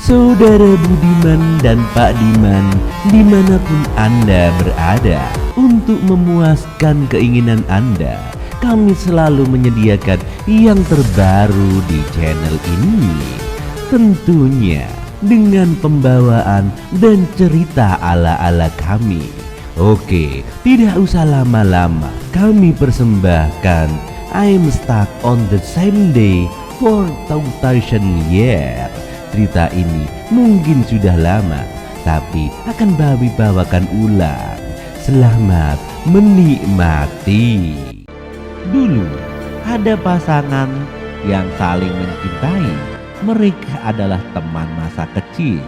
Saudara Budiman dan Pak Diman, dimanapun Anda berada, untuk memuaskan keinginan Anda, kami selalu menyediakan yang terbaru di channel ini. Tentunya dengan pembawaan dan cerita ala-ala kami. Oke, tidak usah lama-lama, kami persembahkan I'm Stuck on the Same Day for 2000 year. Cerita ini mungkin sudah lama, tapi akan kami bawakan ulang. Selamat menikmati. Dulu ada pasangan yang saling mencintai. Mereka adalah teman masa kecil,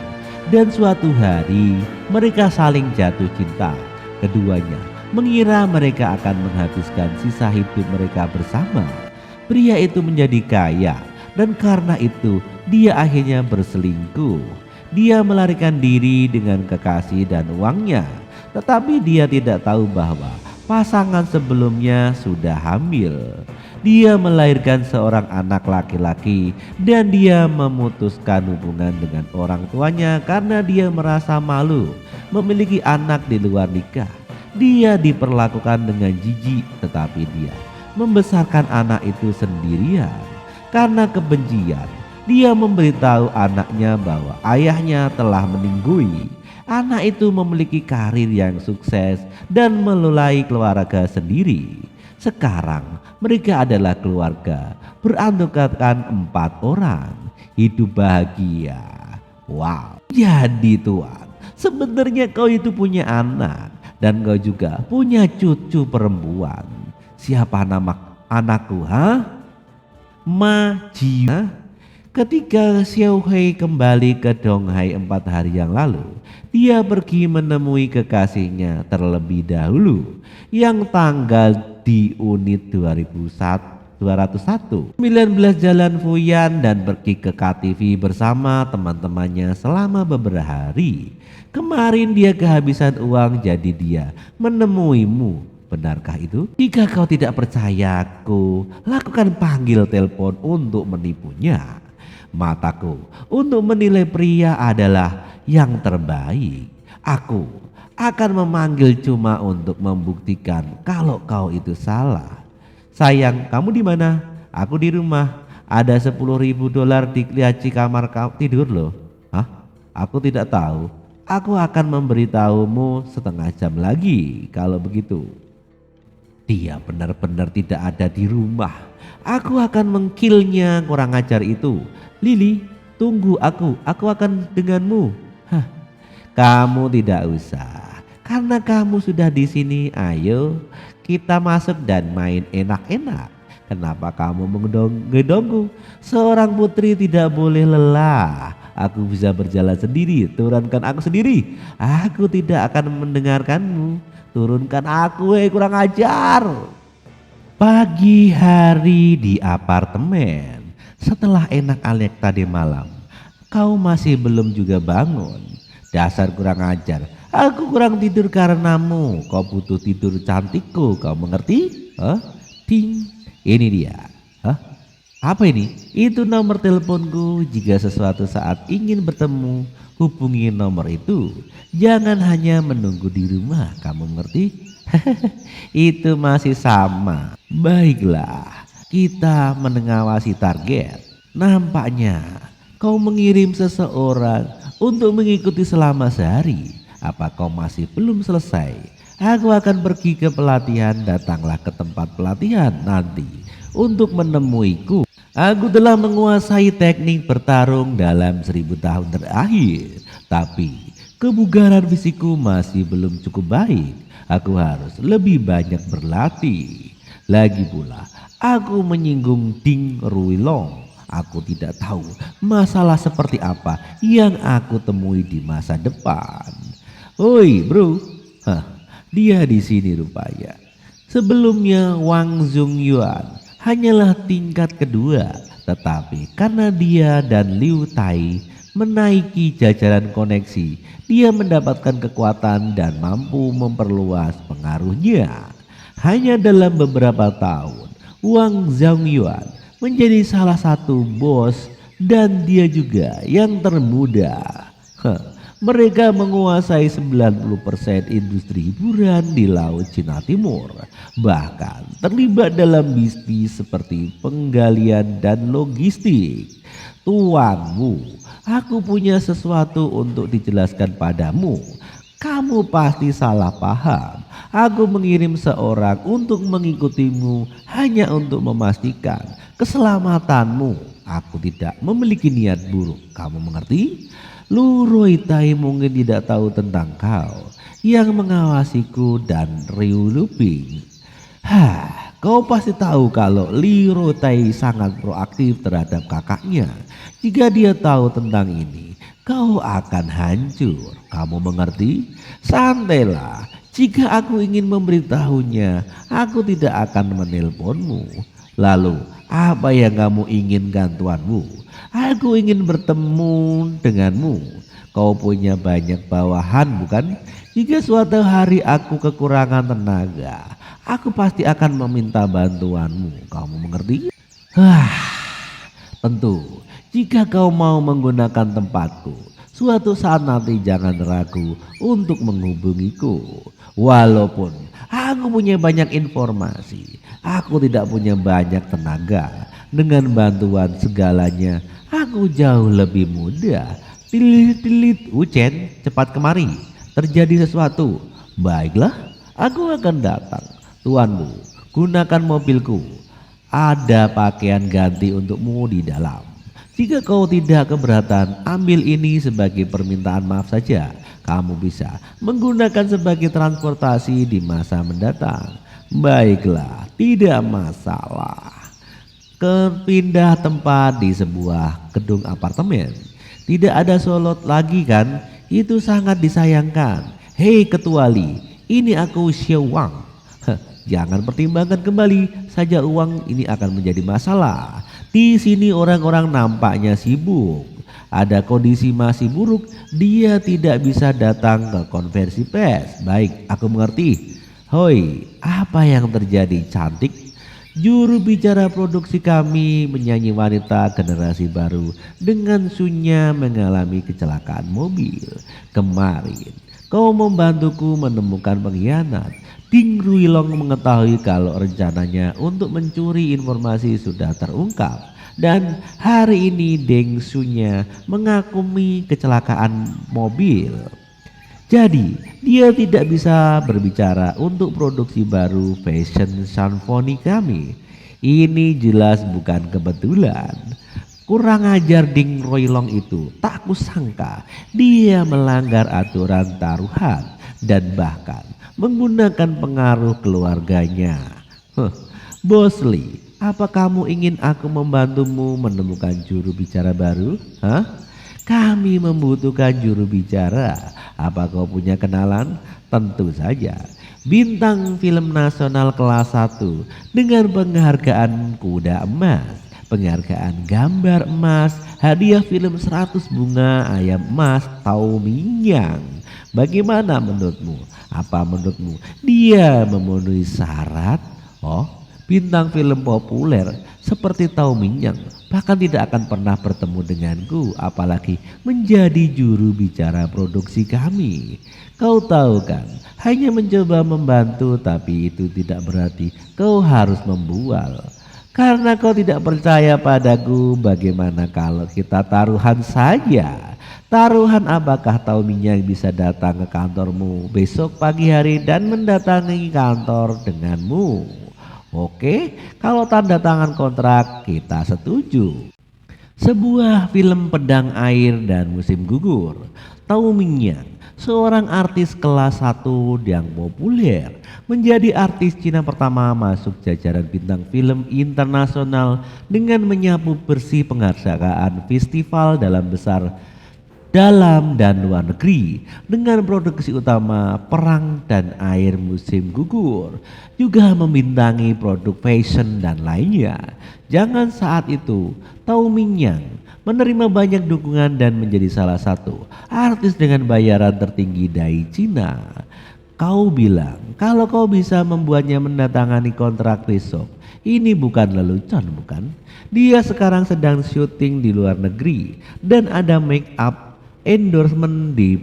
dan suatu hari mereka saling jatuh cinta. Keduanya mengira mereka akan menghabiskan sisa hidup mereka bersama. Pria itu menjadi kaya, dan karena itu dia akhirnya berselingkuh. Dia melarikan diri dengan kekasih dan uangnya, tetapi dia tidak tahu bahwa pasangan sebelumnya sudah hamil. Dia melahirkan seorang anak laki-laki dan dia memutuskan hubungan dengan orang tuanya karena dia merasa malu memiliki anak di luar nikah. Dia diperlakukan dengan jijik, tetapi dia membesarkan anak itu sendirian. Karena kebencian, dia memberitahu anaknya bahwa ayahnya telah meninggal. Anak itu memiliki karir yang sukses dan melulai keluarga sendiri. Sekarang mereka adalah keluarga beranggotakan 4 orang, hidup bahagia. Wow, jadi tuan, sebenarnya kau itu punya anak dan kau juga punya cucu perempuan. Siapa nama anakku, ha? Ma Ji. Ketika Xiao Hui kembali ke Donghai 4 hari yang lalu, dia pergi menemui kekasihnya terlebih dahulu yang tanggal di unit 201 19 Jalan Fuyan dan pergi ke KTV bersama teman-temannya selama beberapa hari. Kemarin dia kehabisan uang, jadi dia menemuimu. Benarkah itu? Jika kau tidak percayaku, lakukan panggil telepon untuk menipunya. Mataku untuk menilai pria adalah yang terbaik. Aku akan memanggil cuma untuk membuktikan kalau kau itu salah. Sayang, kamu di mana? Aku di rumah. Ada $10.000 di kamar tidur loh. Hah? Aku tidak tahu. Aku akan memberitahumu setengah jam lagi kalau begitu. Dia benar-benar tidak ada di rumah. Aku akan mengkilnya, kurang ajar itu. Lili, tunggu aku akan denganmu. Hah, kamu tidak usah, karena kamu sudah di sini. Ayo kita masuk dan main enak-enak. Kenapa kamu menggedongku? Seorang putri tidak boleh lelah. Aku bisa berjalan sendiri, turunkan aku sendiri. Aku tidak akan mendengarkanmu. Turunkan aku, kurang ajar. Pagi hari di apartemen. Setelah enak-enak tadi malam, kau masih belum juga bangun. Dasar kurang ajar. Aku kurang tidur karenamu. Kau butuh tidur cantikku, kau mengerti? Ting, ini dia. Apa ini? Itu nomor teleponku. Jika sesuatu saat ingin bertemu, hubungi nomor itu. Jangan hanya menunggu di rumah, kamu mengerti? Itu masih sama. Baiklah, kita mengawasi target. Nampaknya kau mengirim seseorang untuk mengikuti selama sehari. Apa kau masih belum selesai? Aku akan pergi ke pelatihan. Datanglah ke tempat pelatihan nanti untuk menemuiku. Aku telah menguasai teknik bertarung dalam 1000 tahun terakhir, tapi kebugaran fisikku masih belum cukup baik. Aku harus lebih banyak berlatih. Lagi pula, aku menyinggung Ding Ruilong. Aku tidak tahu masalah seperti apa yang aku temui di masa depan. Oi bro, dia di sini rupanya. Sebelumnya Wang Zhongyuan hanyalah tingkat kedua, tetapi karena dia dan Liu Tai menaiki jajaran koneksi, dia mendapatkan kekuatan dan mampu memperluas pengaruhnya. Hanya dalam beberapa tahun, Wang Zhongyuan menjadi salah satu bos dan dia juga yang termuda. Heh, mereka menguasai 90% industri hiburan di Laut Cina Timur. Bahkan terlibat dalam bisnis seperti penggalian dan logistik. Tuanmu, aku punya sesuatu untuk dijelaskan padamu. Kamu pasti salah paham. Aku mengirim seorang untuk mengikutimu hanya untuk memastikan keselamatanmu. Aku tidak memiliki niat buruk. Kamu mengerti? Lu Roitai mungkin tidak tahu tentang kau yang mengawasiku dan Ryu Luping. Kau pasti tahu kalau Li Roitai sangat proaktif terhadap kakaknya. Jika dia tahu tentang ini, kau akan hancur. Kamu mengerti? Santailah. Jika aku ingin memberitahunya, aku tidak akan menelponmu. Lalu, apa yang kamu inginkan tuanmu? Aku ingin bertemu denganmu. Kau punya banyak bawahan bukan? Jika suatu hari aku kekurangan tenaga, aku pasti akan meminta bantuanmu. Kamu mengerti? Tentu, jika kau mau menggunakan tempatku, suatu saat nanti jangan ragu untuk menghubungiku. Walaupun aku punya banyak informasi, aku tidak punya banyak tenaga. Dengan bantuan segalanya, aku jauh lebih mudah. Tilit-tilit, Ucen, cepat kemari. Terjadi sesuatu. Baiklah, aku akan datang. Tuanmu, gunakan mobilku. Ada pakaian ganti untukmu di dalam. Jika kau tidak keberatan, ambil ini sebagai permintaan maaf saja. Kamu bisa menggunakan sebagai transportasi di masa mendatang. Baiklah, tidak masalah. Kepindah tempat di sebuah gedung apartemen. Tidak ada solot lagi kan? Itu sangat disayangkan. Hei Ketua Li, ini aku Xiao Wang. Jangan pertimbangkan kembali saja, uang ini akan menjadi masalah. Di sini orang-orang nampaknya sibuk. Ada kondisi masih buruk, dia tidak bisa datang ke konversi pers. Baik, aku mengerti. Hoi, apa yang terjadi cantik? Juru bicara produksi kami, menyanyi wanita generasi baru dengan Sunya mengalami kecelakaan mobil. Kemarin kau membantuku menemukan pengkhianat. Ding Ruilong mengetahui kalau rencananya untuk mencuri informasi sudah terungkap. Dan hari ini Deng Sunya mengakui kecelakaan mobil. Jadi dia tidak bisa berbicara untuk produksi baru fashion symphony kami. Ini jelas bukan kebetulan. Kurang ajar Ding Roilong itu, tak kusangka dia melanggar aturan taruhan dan bahkan menggunakan pengaruh keluarganya. Bos Lee, apa kamu ingin aku membantumu menemukan juru bicara baru? Kami membutuhkan juru bicara. Apa kau punya kenalan? Tentu saja. Bintang film nasional kelas 1 dengan penghargaan kuda emas, penghargaan gambar emas, hadiah film 100 bunga ayam emas Tao Minyang. Bagaimana menurutmu? Apa menurutmu dia memenuhi syarat? Bintang film populer seperti Tao Minyang bahkan tidak akan pernah bertemu denganku, apalagi menjadi juru bicara produksi kami. Kau tahu kan, hanya mencoba membantu tapi itu tidak berarti kau harus membual. Karena kau tidak percaya padaku, bagaimana kalau kita taruhan saja? Taruhan apakah Tao Minyang bisa datang ke kantormu besok pagi hari dan mendatangi kantor denganmu? Oke, kalau tanda tangan kontrak kita setuju. Sebuah film pedang air dan musim gugur. Tao Minyang, seorang artis kelas 1 yang populer, menjadi artis Cina pertama masuk jajaran bintang film internasional dengan menyapu bersih penghargaan festival dalam dan luar negeri dengan produksi utama Perang dan Air Musim Gugur, juga membintangi produk fashion dan lainnya. Jangan saat itu Tao Minyang menerima banyak dukungan dan menjadi salah satu artis dengan bayaran tertinggi dari Cina. Kau bilang kalau kau bisa membuatnya mendatangani kontrak besok, Ini bukan lelucon, bukan? Dia sekarang sedang syuting di luar negeri dan ada make up endorsement di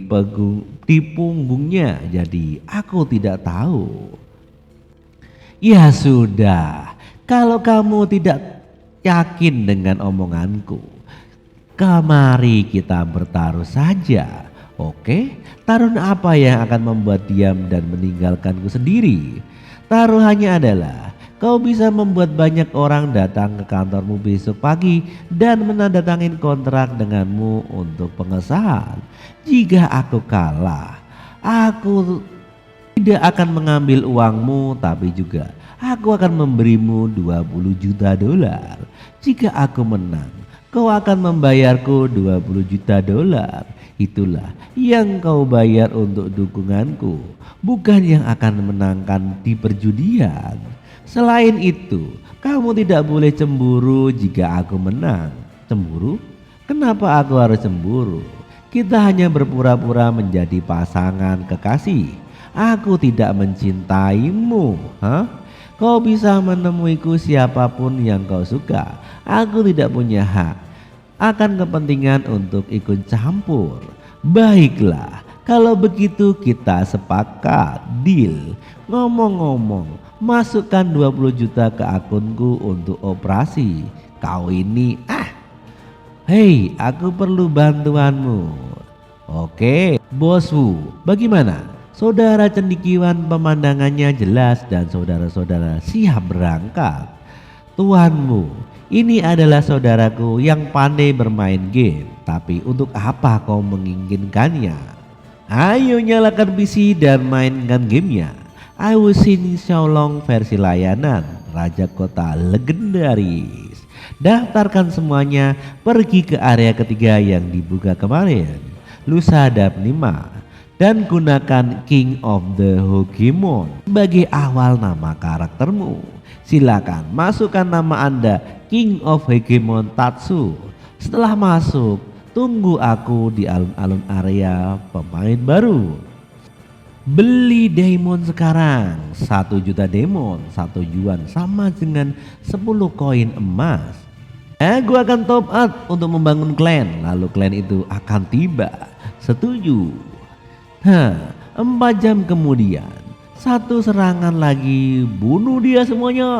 punggungnya. Jadi aku tidak tahu. Ya sudah, kalau kamu tidak yakin dengan omonganku, mari kita bertaruh saja. Oke, taruhan apa yang akan membuat diam dan meninggalkanku sendiri? Taruhannya adalah kau bisa membuat banyak orang datang ke kantormu besok pagi dan menandatangani kontrak denganmu untuk pengesahan. Jika aku kalah, aku tidak akan mengambil uangmu, tapi juga aku akan memberimu 20 juta dolar. Jika aku menang, kau akan membayarku 20 juta dolar. Itulah yang kau bayar untuk dukunganku, bukan yang akan menangkan di perjudian. Selain itu, kamu tidak boleh cemburu jika aku menang. Cemburu? Kenapa aku harus cemburu? Kita hanya berpura-pura menjadi pasangan kekasih. Aku tidak mencintaimu, Kau bisa menemuiku siapapun yang kau suka. Aku tidak punya hak akan kepentingan untuk ikut campur. Baiklah, kalau begitu kita sepakat, deal. Ngomong-ngomong, masukkan 20 juta ke akunku untuk operasi. Kau ini hei, aku perlu bantuanmu. Oke, bosku, bagaimana? Saudara cendikiawan pemandangannya jelas dan saudara-saudara siap berangkat. Tuanmu, ini adalah saudaraku yang pandai bermain game. Tapi untuk apa kau menginginkannya? Ayo nyalakan PC dan mainkan gamenya. I was in Xiaolong versi layanan Raja Kota Legendaris. Daftarkan semuanya, pergi ke area ketiga yang dibuka kemarin, lusa dan 5. Dan gunakan King of the Hokemon sebagai awal nama karaktermu. Silakan masukkan nama Anda King of Hokemon Tatsu. Setelah masuk, tunggu aku di alun-alun area pemain baru. Beli Demon sekarang, 1 juta Demon, 1 yuan sama dengan 10 koin emas. Aku akan top up untuk membangun klan, lalu klan itu akan tiba. Setuju? 4 jam kemudian, satu serangan lagi, bunuh dia semuanya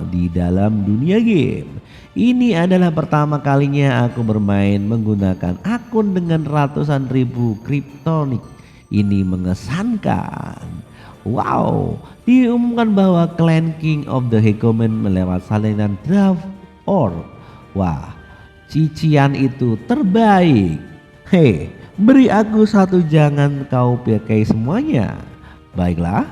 di dalam dunia game. Ini adalah pertama kalinya aku bermain menggunakan akun dengan ratusan ribu kriptonik. Ini mengesankan. Wow, diumumkan bahwa klan King of the Hokemon melewat salinan draft org. Wah, cician itu terbaik. Hei, beri aku 1, jangan kau pakai semuanya. Baiklah,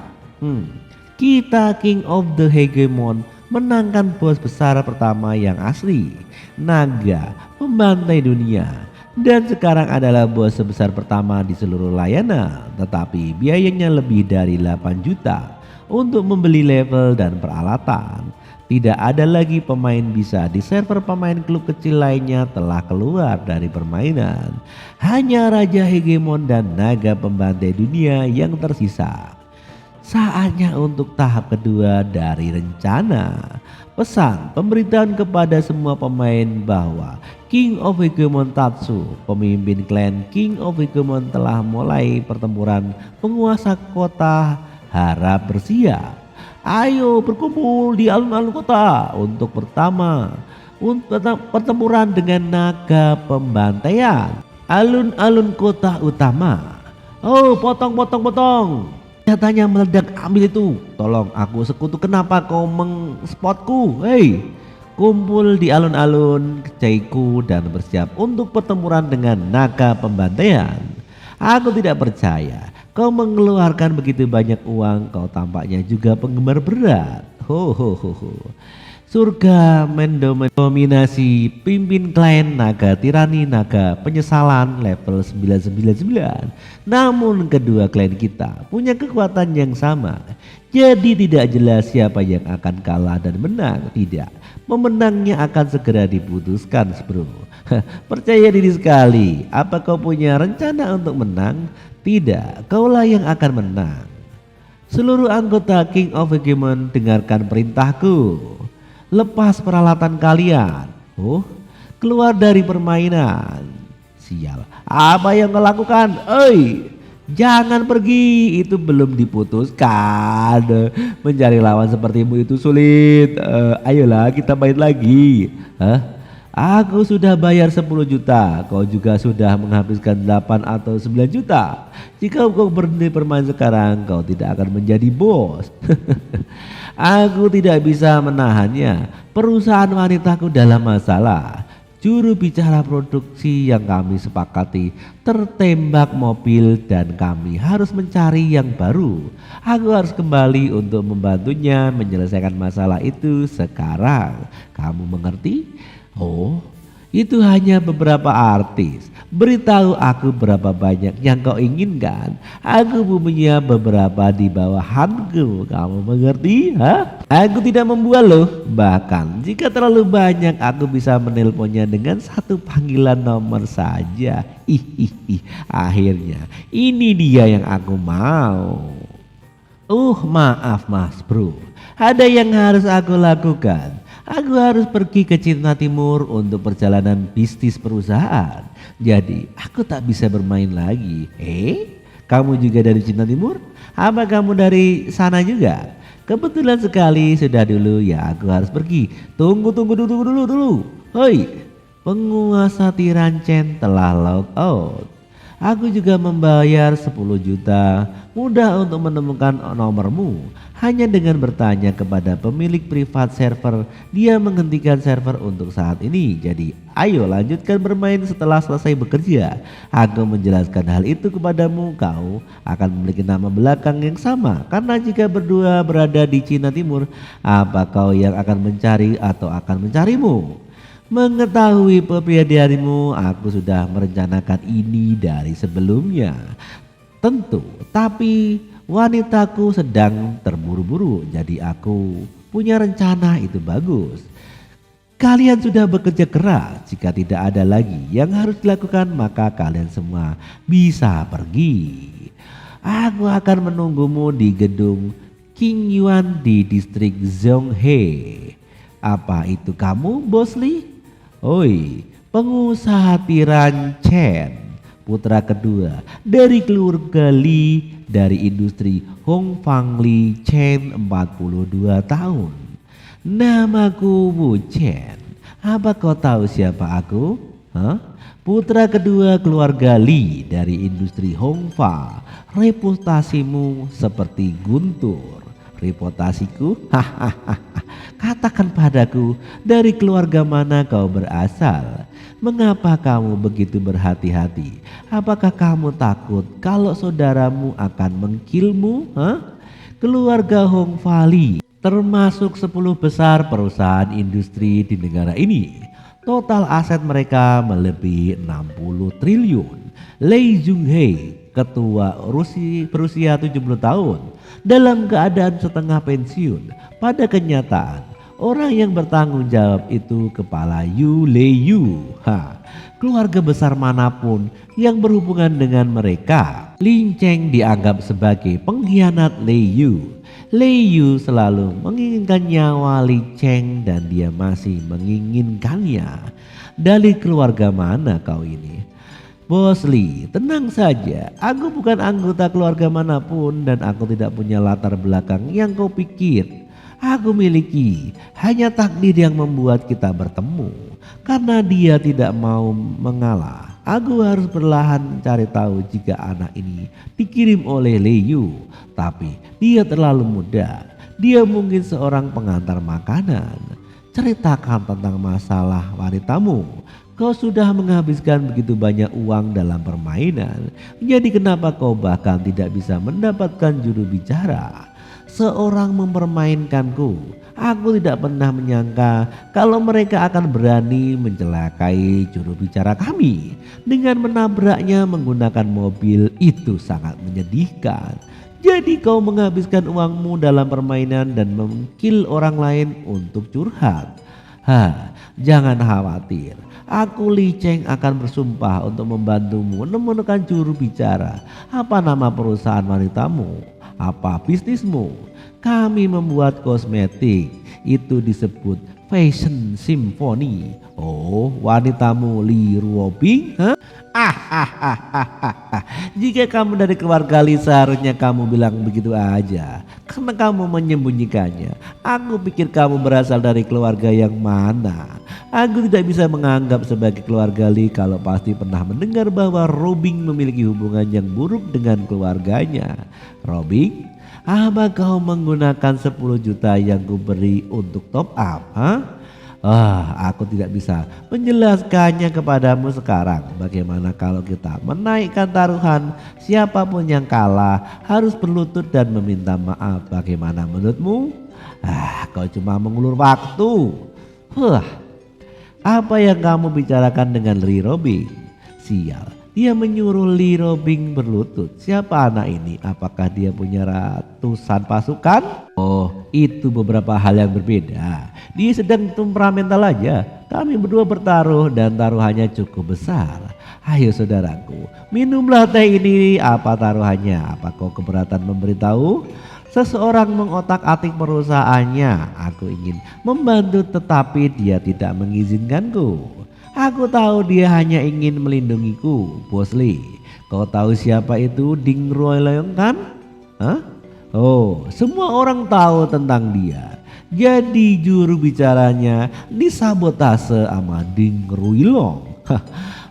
kita King of the Hokemon menangkan bos besar pertama yang asli, naga pembantai dunia, dan sekarang adalah bos sebesar pertama di seluruh layanan. Tetapi biayanya lebih dari 8 juta untuk membeli level dan peralatan. Tidak ada lagi pemain bisa di server. Pemain klub kecil lainnya telah keluar dari permainan. Hanya Raja Hegemon dan naga pembantai dunia yang tersisa. Saatnya untuk tahap kedua dari rencana. Pesan pemberitahuan kepada semua pemain bahwa King of Hokemon Tatsu, pemimpin klan King of Hokemon, telah mulai pertempuran penguasa kota. Harap bersiap. Ayo berkumpul di alun-alun kota untuk pertempuran dengan naga pembantaian. Alun-alun kota utama. Oh, potong. Senjatanya meledak, ambil itu. Tolong aku sekutu, kenapa kau mengspotku? Hei, kumpul di alun-alun kecaiku dan bersiap untuk pertempuran dengan naga pembantaian. Aku tidak percaya kau mengeluarkan begitu banyak uang. Kau tampaknya juga penggemar berat. Surga mendominasi pimpin klan naga tirani naga penyesalan level 999. Namun kedua klan kita punya kekuatan yang sama. Jadi tidak jelas siapa yang akan kalah dan menang. Tidak, pemenangnya akan segera diputuskan, bro. Percaya diri sekali. Apa kau punya rencana untuk menang? Tidak, kaulah yang akan menang. Seluruh anggota King of Hokemon dengarkan perintahku. Lepas peralatan kalian. Oh, keluar dari permainan. Sial, apa yang kau lakukan? Oi, jangan pergi, itu belum diputuskan. Mencari lawan sepertimu itu sulit. Ayolah kita main lagi. Hah? Aku sudah bayar 10 juta, kau juga sudah menghabiskan 8 atau 9 juta. Jika kau berhenti bermain sekarang, kau tidak akan menjadi bos. Aku tidak bisa menahannya. Perusahaan wanitaku dalam masalah. Juru bicara produksi yang kami sepakati tertembak mobil dan kami harus mencari yang baru. Aku harus kembali untuk membantunya menyelesaikan masalah itu sekarang. Kamu mengerti? Oh, itu hanya beberapa artis. Beritahu aku berapa banyak yang kau inginkan. Aku punya beberapa di bawahanku. Kamu mengerti? Hah? Aku tidak membual loh. Bahkan jika terlalu banyak aku bisa menelponnya dengan satu panggilan nomor saja. Ih, akhirnya ini dia yang aku mau. Maaf mas bro. Ada yang harus aku lakukan. Aku harus pergi ke Cina Timur untuk perjalanan bisnis perusahaan. Jadi aku tak bisa bermain lagi. Kamu juga dari Cina Timur? Apa kamu dari sana juga? Kebetulan sekali, sudah dulu ya aku harus pergi. Tunggu dulu. Hoi, penguasa Tirancen telah log out. Aku juga membayar 10 juta. Mudah untuk menemukan nomormu. Hanya dengan bertanya kepada pemilik privat server, dia menghentikan server untuk saat ini. Jadi ayo lanjutkan bermain setelah selesai bekerja. Aku menjelaskan hal itu kepadamu, kau akan memiliki nama belakang yang sama. Karena jika berdua berada di Cina Timur, apa kau yang akan mencari atau akan mencarimu? Mengetahui kepribadianmu, aku sudah merencanakan ini dari sebelumnya. Tentu, tapi wanitaku sedang terburu-buru, jadi aku punya rencana itu bagus. Kalian sudah bekerja keras, jika tidak ada lagi yang harus dilakukan maka kalian semua bisa pergi. Aku akan menunggumu di gedung King Yuan di distrik Zhonghe. Apa itu kamu, Bos Li? Oi, pengusaha Tirancen, putra kedua dari keluarga Li dari industri Hong Fang Li Chen 42 tahun. Namaku Wu Chen. Apa kau tahu siapa aku? Hah? Putra kedua keluarga Li dari industri Hong Fa. Reputasimu seperti guntur. Reputasiku? Hahaha. Katakan padaku, dari keluarga mana kau berasal? Mengapa kamu begitu berhati-hati? Apakah kamu takut kalau saudaramu akan mengkilmu? Keluarga Hong Fali termasuk 10 besar perusahaan industri di negara ini. Total aset mereka melebihi 60 triliun. Lei Junghei, ketua berusia 70 tahun, dalam keadaan setengah pensiun. Pada kenyataan, orang yang bertanggung jawab itu kepala Yu Leiyu. Keluarga besar manapun yang berhubungan dengan mereka, Lin Cheng dianggap sebagai pengkhianat Leiyu. Leiyu selalu menginginkan nyawa Li Cheng dan dia masih menginginkannya. Dari keluarga mana kau ini? Bos Li, tenang saja. Aku bukan anggota keluarga manapun dan aku tidak punya latar belakang yang kau pikir. Aku miliki hanya takdir yang membuat kita bertemu. Karena dia tidak mau mengalah, aku harus perlahan mencari tahu jika anak ini dikirim oleh Leiyu. Tapi dia terlalu muda. Dia mungkin seorang pengantar makanan. Ceritakan tentang masalah wanitamu. Kau sudah menghabiskan begitu banyak uang dalam permainan. Jadi kenapa kau bahkan tidak bisa mendapatkan juru bicara? Seorang mempermainkanku. Aku tidak pernah menyangka kalau mereka akan berani mencelakai juru bicara kami. Dengan menabraknya menggunakan mobil, itu sangat menyedihkan. Jadi kau menghabiskan uangmu dalam permainan dan mengkill orang lain untuk curhat. Jangan khawatir. Aku Li Cheng akan bersumpah untuk membantumu menemukan juru bicara. Apa nama perusahaan wanitamu? Apa bisnismu? Kami membuat kosmetik. Itu disebut Fashion Symphony. Oh, wanitamu Li Ruobing? Hah? Jika kamu dari keluarga Li, seharusnya kamu bilang begitu aja. Karena kamu menyembunyikannya. Aku pikir kamu berasal dari keluarga yang mana. Aku tidak bisa menganggap sebagai keluarga Li kalau pasti pernah mendengar bahwa Robing memiliki hubungan yang buruk dengan keluarganya. Robing, apa kau menggunakan 10 juta yang kuberi untuk top up? Hah? Aku tidak bisa menjelaskannya kepadamu sekarang. Bagaimana kalau kita menaikkan taruhan? Siapapun yang kalah harus berlutut dan meminta maaf. Bagaimana menurutmu? Kau cuma mengulur waktu. Apa yang kamu bicarakan dengan Li Robing? Sial, dia menyuruh Li Robing berlutut. Siapa anak ini? Apakah dia punya ratusan pasukan? Oh, itu beberapa hal yang berbeda. Dia sedang temperamental aja. Kami berdua bertaruh dan taruhannya cukup besar. Ayo saudaraku, minumlah teh ini. Apa taruhannya? Apa kau keberatan memberitahu? Seseorang mengotak-atik perusahaannya. Aku ingin membantu tetapi dia tidak mengizinkanku. Aku tahu dia hanya ingin melindungiku. Bos Lee, kau tahu siapa itu Ding Ruoilong kan? Hah? Oh, semua orang tahu tentang dia. Jadi juru bicaranya disabotase sama Ding Ruoilong.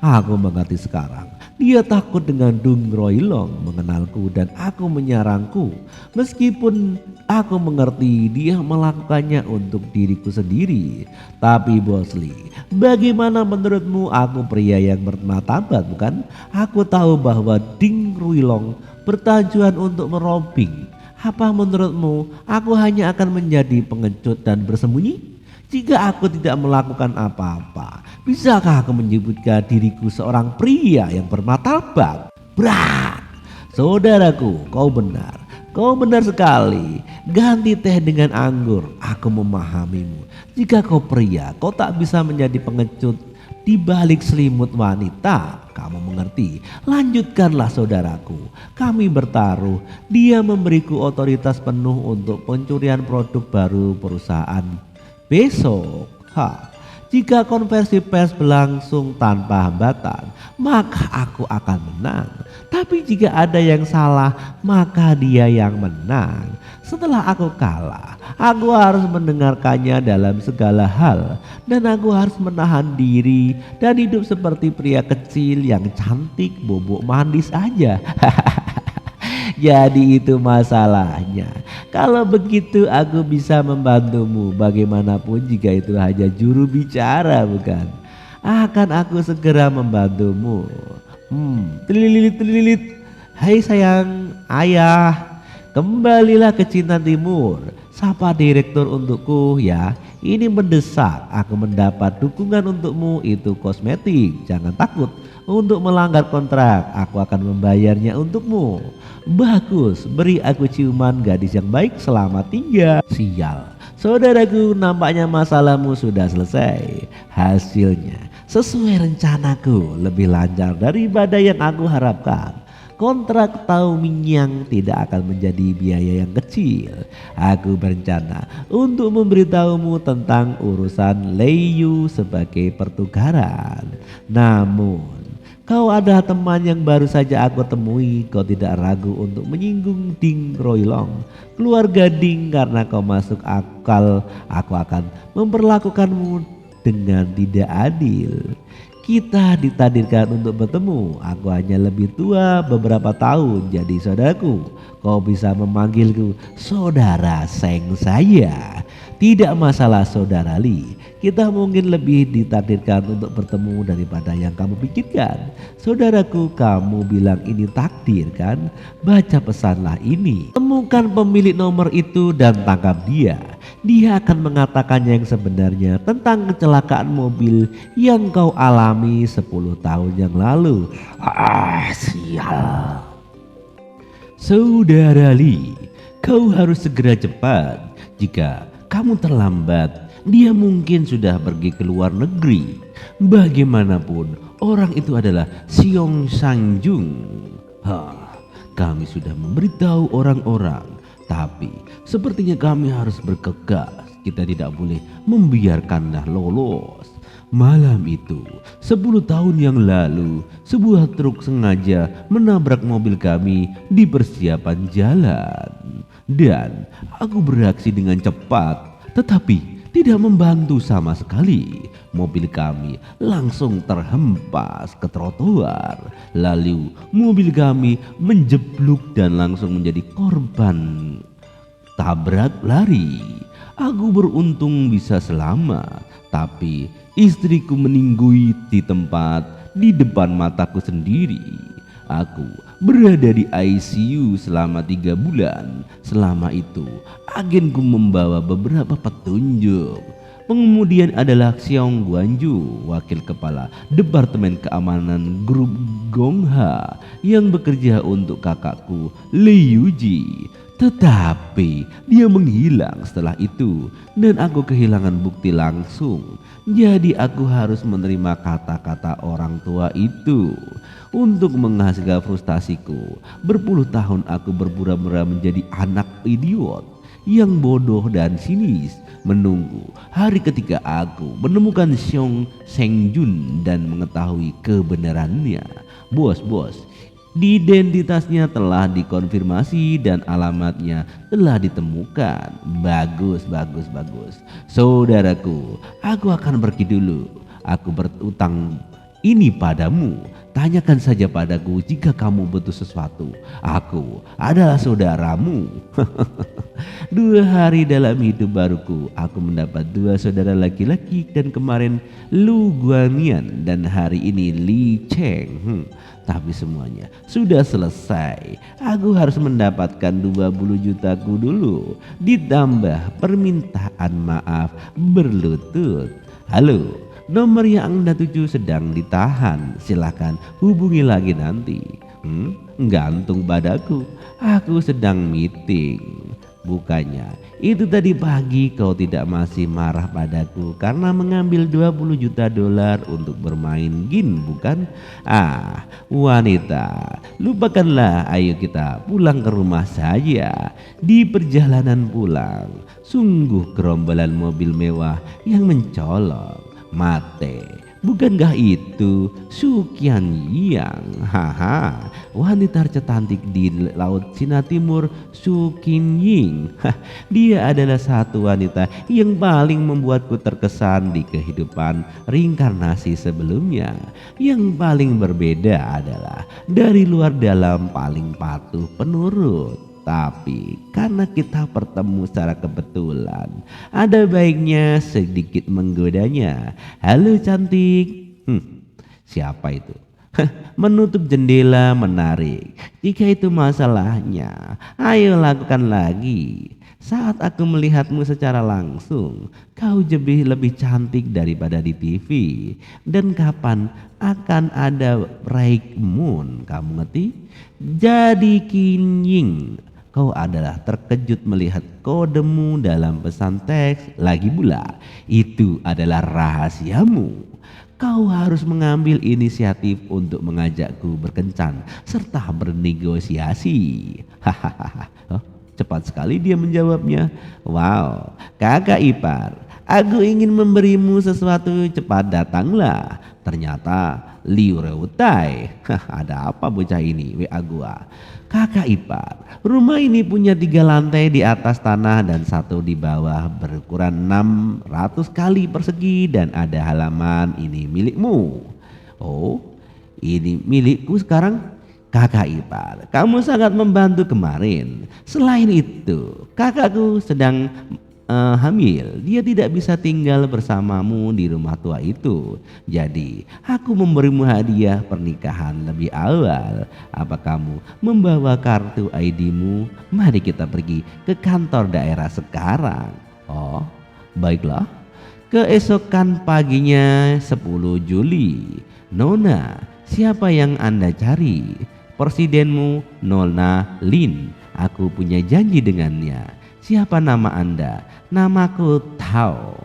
Aku mengerti sekarang. Dia takut dengan Ding Ruoilong mengenalku dan aku menyerangku. Meskipun aku mengerti dia melakukannya untuk diriku sendiri. Tapi Bos Lee, bagaimana menurutmu? Aku pria yang bermartabat bukan? Aku tahu bahwa Ding Ruoilong bertujuan untuk merobing. Apa menurutmu aku hanya akan menjadi pengecut dan bersembunyi? Jika aku tidak melakukan apa-apa, bisakah aku menyebutkan diriku seorang pria yang bermartabat? Brak! Saudaraku, kau benar. Kau benar sekali. Ganti teh dengan anggur. Aku memahamimu. Jika kau pria, kau tak bisa menjadi pengecut di balik selimut wanita. Kamu mengerti? Lanjutkanlah saudaraku. Kami bertaruh. Dia memberiku otoritas penuh untuk pencurian produk baru perusahaan besok. Jika konversi pers berlangsung tanpa hambatan, maka aku akan menang. Tapi jika ada yang salah, maka dia yang menang. Setelah aku kalah, aku harus mendengarkannya dalam segala hal. Dan aku harus menahan diri dan hidup seperti pria kecil yang cantik, bobok manis aja. Jadi itu masalahnya. Kalau begitu aku bisa membantumu. Bagaimanapun jika itu hanya juru bicara bukan? Akan aku segera membantumu. Telilit. Hai sayang, ayah. Kembalilah ke Cinta Timur. Sapa direktur untukku ya. Ini mendesak. Aku mendapat dukungan untukmu. Itu kosmetik. Jangan takut untuk melanggar kontrak. Aku akan membayarnya untukmu. Bagus, beri aku ciuman gadis yang baik, selamat tinggal. Sial, saudaraku, nampaknya masalahmu sudah selesai. Hasilnya sesuai rencanaku, lebih lancar daripada yang aku harapkan. Kontrak Tau Minyang tidak akan menjadi biaya yang kecil. Aku berencana untuk memberitahumu tentang urusan Leiyu sebagai pertukaran. Namun kau ada teman yang baru saja aku temui. Kau tidak ragu untuk menyinggung Ding Ruoilong, keluarga Ding, karena kau masuk akal. Aku akan memperlakukanmu dengan tidak adil. Kita ditakdirkan untuk bertemu. Aku hanya lebih tua beberapa tahun. Jadi saudaraku, kau bisa memanggilku saudara Seng saya. Tidak masalah saudara Li. Kita mungkin lebih ditakdirkan untuk bertemu daripada yang kamu pikirkan. Saudaraku, kamu bilang ini takdir kan? Baca pesanlah ini. Temukan pemilik nomor itu dan tangkap dia. Dia akan mengatakan yang sebenarnya tentang kecelakaan mobil yang kau alami 10 tahun yang lalu. Sial. Saudara Li, kau harus segera cepat. Jika kamu terlambat, dia mungkin sudah pergi ke luar negeri. Bagaimanapun, orang itu adalah Xiong Sanjung. Kami sudah memberitahu orang-orang, tapi sepertinya kami harus bergegas. kita tidak boleh membiarkannya lolos. Malam itu, 10 tahun yang lalu, sebuah truk sengaja menabrak mobil kami di persiapan jalan. Dan aku beraksi dengan cepat, tetapi tidak membantu sama sekali. Mobil kami langsung terhempas ke trotoar. Lalu mobil kami menjeblok dan langsung menjadi korban tabrak lari. Aku beruntung bisa selamat, tapi istriku meninggoy di tempat di depan mataku sendiri. Aku berada di ICU selama 3 bulan. Selama itu, agenku membawa beberapa petunjuk. Pengemudian adalah Xiong Guanju, wakil kepala Departemen Keamanan Grup Gongha yang bekerja untuk kakakku Li Yuji. Tetapi dia menghilang setelah itu dan aku kehilangan bukti langsung. Jadi aku harus menerima kata-kata orang tua itu. Untuk menghasilkan frustasiku, berpuluh tahun aku berpura-pura menjadi anak idiot yang bodoh dan sinis, menunggu hari ketika aku menemukan Xiong Sengjun dan mengetahui kebenarannya. Bos, identitasnya telah dikonfirmasi dan alamatnya telah ditemukan. Bagus. Saudaraku, aku akan pergi dulu. Aku berutang ini padamu. Tanyakan saja padaku jika kamu butuh sesuatu. Aku adalah saudaramu. 2 hari dalam hidup baruku, aku mendapat 2 saudara laki-laki, dan kemarin Lu Guanyan dan hari ini Li Cheng. Tapi semuanya sudah selesai. Aku harus mendapatkan 20 jutaku dulu, ditambah permintaan maaf berlutut. Halo, nomor yang Anda tuju sedang ditahan. Silakan hubungi lagi nanti. Gantung padaku. Aku sedang meeting. Bukannya itu tadi pagi kau tidak masih marah padaku karena mengambil 20 juta dolar untuk bermain game, bukan? Wanita, lupakanlah, ayo kita pulang ke rumah saja. Di perjalanan pulang, sungguh gerombolan mobil mewah yang mencolok. Mate, bukankah itu Su Qianyang? Wanita tercantik di Laut Cina Timur, Su Qianying. Dia adalah satu wanita yang paling membuatku terkesan di kehidupan reinkarnasi sebelumnya. Yang paling berbeda adalah dari luar dalam paling patuh penurut. Tapi karena kita bertemu secara kebetulan, ada baiknya sedikit menggodanya. Halo cantik. Siapa itu? Menutup jendela menarik. Jika itu masalahnya, ayo lakukan lagi. Saat aku melihatmu secara langsung, kau lebih cantik daripada di TV. Dan kapan akan ada break moon? Kamu ngerti? Jadi Qianying, kau adalah terkejut melihat kodemu dalam pesan teks. Lagi pula, itu adalah rahasiamu. Kau harus mengambil inisiatif untuk mengajakku berkencan serta bernegosiasi. Hahaha. Cepat sekali dia menjawabnya. Wow, kakak ipar, aku ingin memberimu sesuatu, cepat datanglah. Ternyata Liu Reutai. Ada apa bocah ini? WA gua. Kakak ipar, rumah ini punya 3 lantai di atas tanah dan 1 di bawah, berukuran 600 kali persegi dan ada halaman. Ini milikmu. Oh, ini milikku sekarang? Kakak ipar, kamu sangat membantu kemarin. Selain itu, kakakku sedang hamil. Dia tidak bisa tinggal bersamamu di rumah tua itu. Jadi aku memberimu hadiah pernikahan lebih awal. Apa kamu membawa kartu ID-mu? Mari kita pergi ke kantor daerah sekarang. Oh, baiklah. Keesokan paginya 10 Juli. Nona, siapa yang Anda cari? Presidenmu, Nona Lin. Aku punya janji dengannya. Siapa nama Anda? Namaku Tao.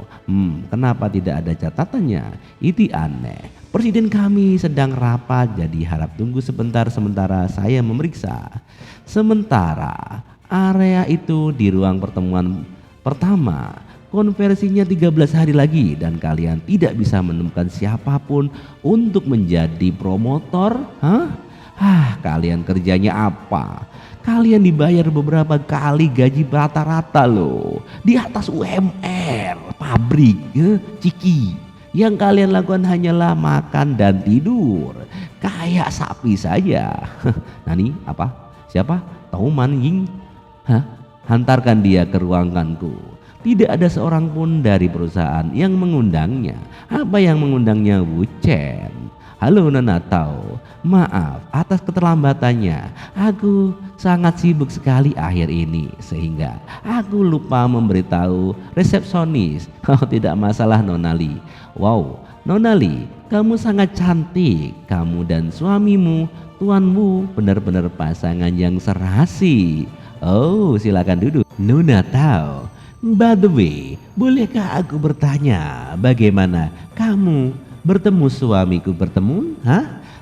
Kenapa tidak ada catatannya? Itu aneh. Presiden kami sedang rapat, jadi harap tunggu sebentar sementara saya memeriksa. Sementara area itu di ruang pertemuan pertama, konversinya 13 hari lagi dan kalian tidak bisa menemukan siapapun untuk menjadi promotor. Kalian kerjanya apa? Kalian dibayar beberapa kali gaji rata-rata loh, di atas UMR pabrik Ciki. Yang kalian lakukan hanyalah makan dan tidur kayak sapi saja. Nani apa? Siapa? Tauman Ying? Hantarkan dia ke ruanganku. Tidak ada seorang pun dari perusahaan yang mengundangnya. Apa yang mengundangnya? Wu Chen. Halo Nona Tao, maaf atas keterlambatannya. Aku sangat sibuk sekali akhir ini sehingga aku lupa memberitahu resepsionis. Oh, tidak masalah Nona Li. Wow, Nona Li, kamu sangat cantik. Kamu dan suamimu, Tuan Wu, benar-benar pasangan yang serasi. Oh, silakan duduk. Nona Tao, by the way, bolehkah aku bertanya bagaimana kamu bertemu suamiku bertemu?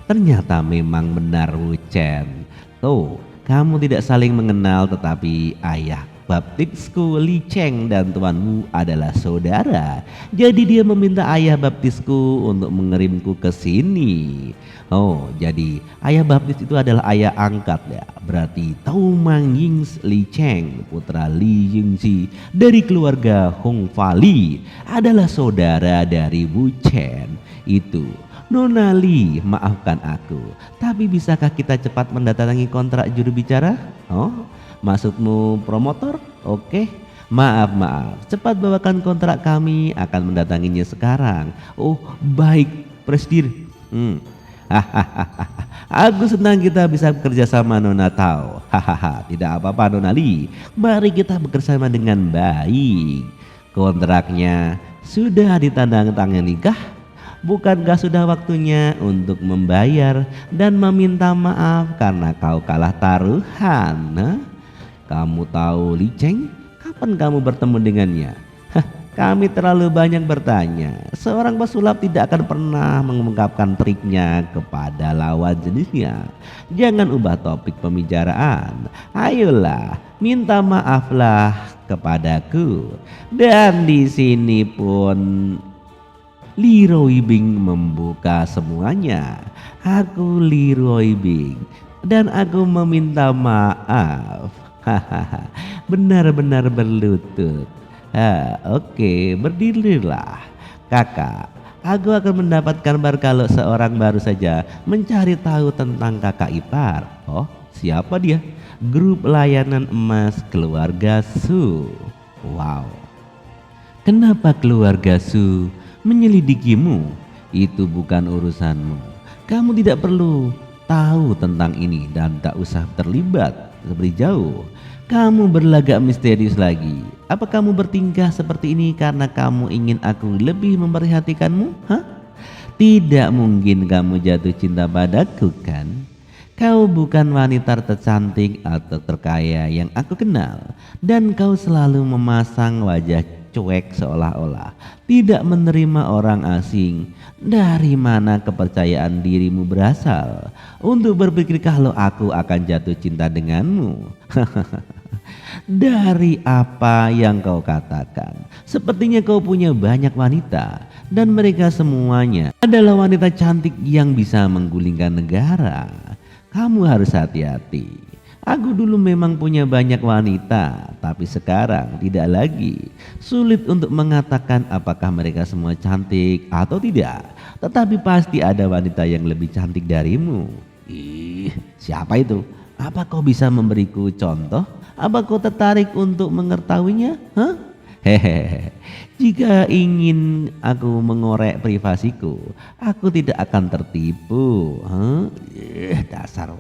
Ternyata memang benar Wu Chen. Tuh, kamu tidak saling mengenal tetapi ayah baptisku Li Cheng dan Tuan Wu adalah saudara. Jadi dia meminta ayah baptisku untuk mengirimku ke sini. Oh, jadi ayah baptis itu adalah ayah angkat ya. Berarti Tao Mang Ying Li Cheng, putra Li Yingxi dari keluarga Hong Fa Li, adalah saudara dari Wu Chen. Itu Nona Li, maafkan aku, tapi bisakah kita cepat mendatangi kontrak juru bicara? Oh, maksudmu promotor? Oke. Maaf, cepat bawakan kontrak, kami akan mendatanginya sekarang. Oh baik, Presdir. Aku senang kita bisa bekerja sama Nona Tao. Tidak apa-apa Nona Li, mari kita bekerjasama dengan baik. Kontraknya sudah ditandangani kah? Bukankah sudah waktunya untuk membayar dan meminta maaf karena kau kalah taruhan? Kamu tahu Li Cheng? Kapan kamu bertemu dengannya? Kami terlalu banyak bertanya. Seorang pesulap tidak akan pernah mengungkapkan triknya kepada lawan jenisnya. Jangan ubah topik pembicaraan. Ayolah, minta maaflah kepadaku. Dan di sini pun Li Ruibing membuka semuanya. Aku Li Ruibing dan aku meminta maaf. Benar-benar berlutut. Oke, berdirilah. Kakak, aku akan mendapat kabar kalau seorang baru saja mencari tahu tentang kakak ipar. Oh, siapa dia? Grup layanan emas keluarga Su. Wow. Kenapa keluarga Su menyelidikimu? Itu bukan urusanmu. Kamu tidak perlu tahu tentang ini dan tak usah terlibat lebih jauh. Kamu berlagak misterius lagi. Apa kamu bertingkah seperti ini karena kamu ingin aku lebih memperhatikanmu? Tidak mungkin kamu jatuh cinta padaku kan? Kau bukan wanita tercantik atau terkaya yang aku kenal. Dan kau selalu memasang wajah cuek seolah-olah tidak menerima orang asing. Dari mana kepercayaan dirimu berasal untuk berpikir kalau aku akan jatuh cinta denganmu? Dari apa yang kau katakan, sepertinya kau punya banyak wanita dan mereka semuanya adalah wanita cantik yang bisa menggulingkan negara. Kamu harus hati-hati. Aku dulu memang punya banyak wanita, tapi sekarang tidak lagi. Sulit untuk mengatakan apakah mereka semua cantik atau tidak. Tetapi pasti ada wanita yang lebih cantik darimu. Ih, siapa itu? Apa kau bisa memberiku contoh? Apa kau tertarik untuk mengetahuinya? Hehehe. Jika ingin aku mengorek privasiku, aku tidak akan tertipu. Dasar.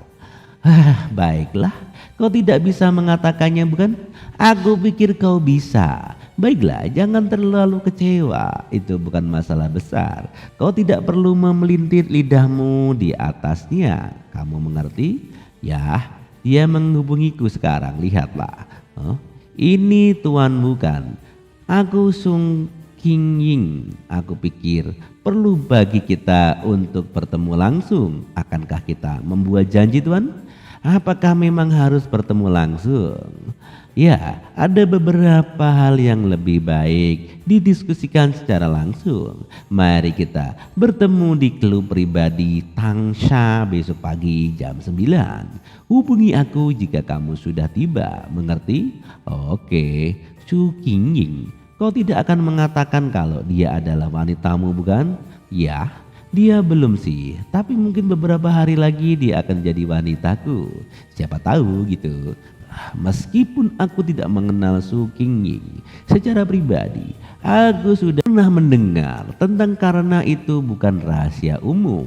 Baiklah, kau tidak bisa mengatakannya bukan? Aku pikir kau bisa. Baiklah, jangan terlalu kecewa. Itu bukan masalah besar. Kau tidak perlu memelintir lidahmu di atasnya. Kamu mengerti? Ya, dia menghubungiku sekarang. Lihatlah. Ini Tuan bukan. Aku Sung King Ying. Aku pikir perlu bagi kita untuk bertemu langsung. Akankah kita membuat janji Tuan? Apakah memang harus bertemu langsung? Ya, ada beberapa hal yang lebih baik didiskusikan secara langsung. Mari kita bertemu di klub pribadi Tangsha besok pagi jam 9. Hubungi aku jika kamu sudah tiba, mengerti? Oke, Su Qingying, kau tidak akan mengatakan kalau dia adalah wanitamu, bukan? Ya, dia belum sih, tapi mungkin beberapa hari lagi dia akan jadi wanitaku. Siapa tahu gitu. Meskipun aku tidak mengenal Su Qingying secara pribadi, aku sudah pernah mendengar tentang karena itu bukan rahasia umum.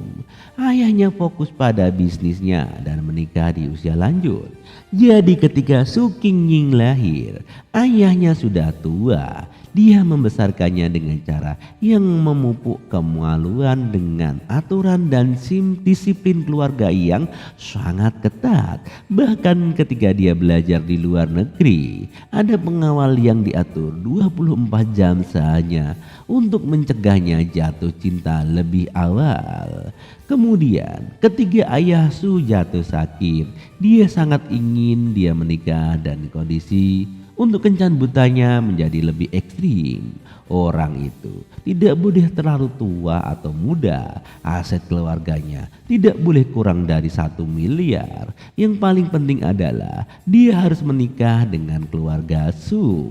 Ayahnya fokus pada bisnisnya dan menikah di usia lanjut. Jadi ketika Su Qingying lahir, ayahnya sudah tua. Dia membesarkannya dengan cara yang memupuk kemaluan dengan aturan dan disiplin keluarga yang sangat ketat. Bahkan ketika dia belajar di luar negeri, ada pengawal yang diatur 24 jam sehanya untuk mencegahnya jatuh cinta lebih awal. Kemudian ketika ayah Su jatuh sakit, dia sangat ingin dia menikah dan kondisi untuk kencan butanya menjadi lebih ekstrim. Orang itu tidak boleh terlalu tua atau muda. Aset keluarganya tidak boleh kurang dari 1 miliar. Yang paling penting adalah dia harus menikah dengan keluarga Su.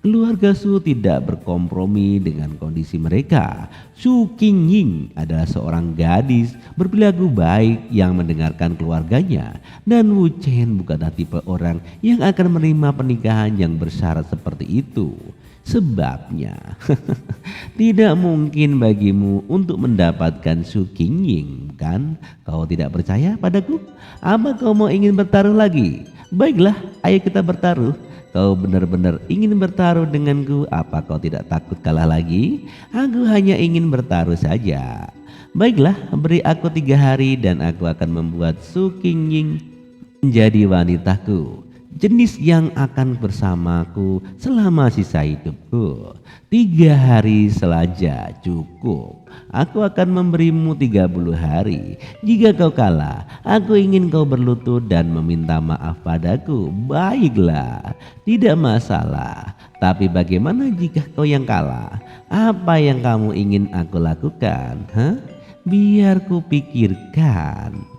Keluarga Su tidak berkompromi dengan kondisi mereka. Su Qingying adalah seorang gadis berperilaku baik yang mendengarkan keluarganya. Dan Wu Chen bukanlah tipe orang yang akan menerima pernikahan yang bersyarat seperti itu. Sebabnya tidak mungkin bagimu untuk mendapatkan Su Qingying, bukan? Kau tidak percaya padaku? Apa kau mau ingin bertaruh lagi? Baiklah, ayo kita bertaruh. Kau benar-benar ingin bertaruh denganku? Apa kau tidak takut kalah lagi? Aku hanya ingin bertaruh saja. Baiklah, beri aku 3 hari dan aku akan membuat Su Qingying menjadi wanitaku, jenis yang akan bersamaku selama sisa hidupku. 3 hari saja cukup. Aku akan memberimu 30 hari. Jika kau kalah, aku ingin kau berlutut dan meminta maaf padaku. Baiklah, tidak masalah. Tapi bagaimana jika kau yang kalah? Apa yang kamu ingin aku lakukan? Biar ku pikirkan.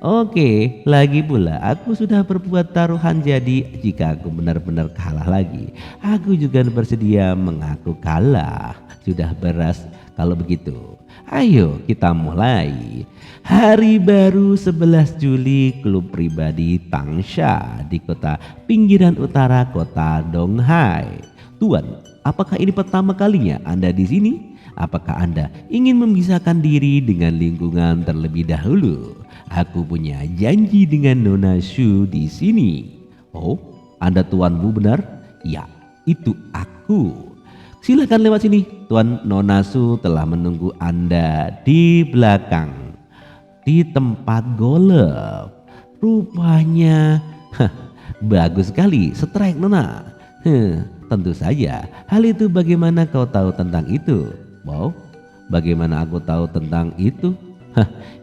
Oke. Lagi pula aku sudah berbuat taruhan, jadi jika aku benar-benar kalah lagi, aku juga bersedia mengaku kalah. Sudah beres kalau begitu. Ayo kita mulai. Hari baru 11 Juli, klub pribadi Tangsha di kota pinggiran utara kota Donghai. Tuan, apakah ini pertama kalinya Anda di sini? Apakah Anda ingin memisahkan diri dengan lingkungan terlebih dahulu? Aku punya janji dengan Nona Su di sini. Oh, Anda Tuan Bu benar? Ya, itu aku. Silakan lewat sini. Tuan Nona Su telah menunggu Anda di belakang, di tempat golf. Rupanya bagus sekali strike Nona. Tentu saja. Hal itu bagaimana kau tahu tentang itu? Wow, bagaimana aku tahu tentang itu?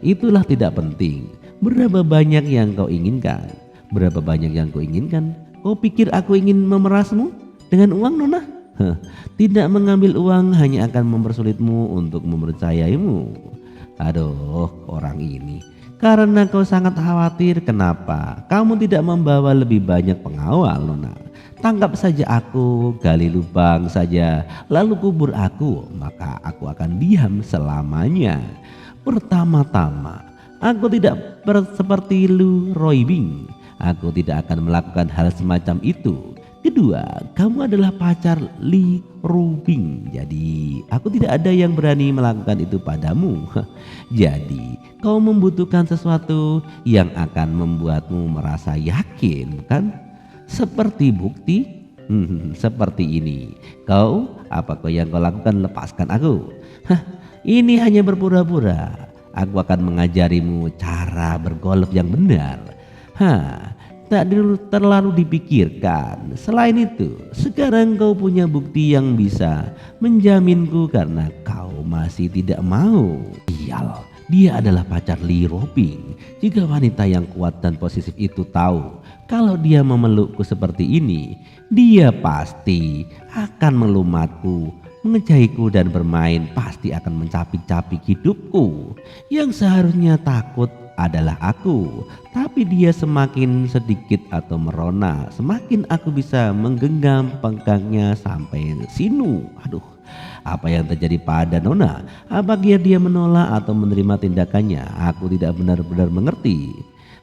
Itulah tidak penting. Berapa banyak yang kau inginkan? Berapa banyak yang kau inginkan? Kau pikir aku ingin memerasmu dengan uang, Nona? Tidak mengambil uang hanya akan mempersulitmu untuk mempercayaimu. Aduh, orang ini. Karena kau sangat khawatir, kenapa kamu tidak membawa lebih banyak pengawal, Nona? Tangkap saja aku, gali lubang saja, lalu kubur aku, maka aku akan diam selamanya. Pertama-tama, aku tidak seperti Lu Roibing. Aku tidak akan melakukan hal semacam itu. Kedua, kamu adalah pacar Li Rubing. Jadi aku tidak ada yang berani melakukan itu padamu. Jadi kau membutuhkan sesuatu yang akan membuatmu merasa yakin, bukan? Seperti bukti. Seperti ini. Apa yang kau lakukan? Lepaskan aku. Ini hanya berpura-pura. Aku akan mengajarimu cara bergolf yang benar. Tak terlalu dipikirkan. Selain itu, sekarang kau punya bukti yang bisa menjaminku karena kau masih tidak mau. Sial, Dia adalah pacar Lee Roping. Jika wanita yang kuat dan posesif itu tahu kalau dia memelukku seperti ini, dia pasti akan melumatku, mengejahiku dan bermain, pasti akan mencapik-capik hidupku. Yang seharusnya takut adalah aku, tapi dia semakin sedikit atau merona, semakin aku bisa menggenggam penggangnya sampai sinu. Aduh, apa yang terjadi pada Nona? Apakah dia menolak atau menerima tindakannya? Aku tidak benar-benar mengerti.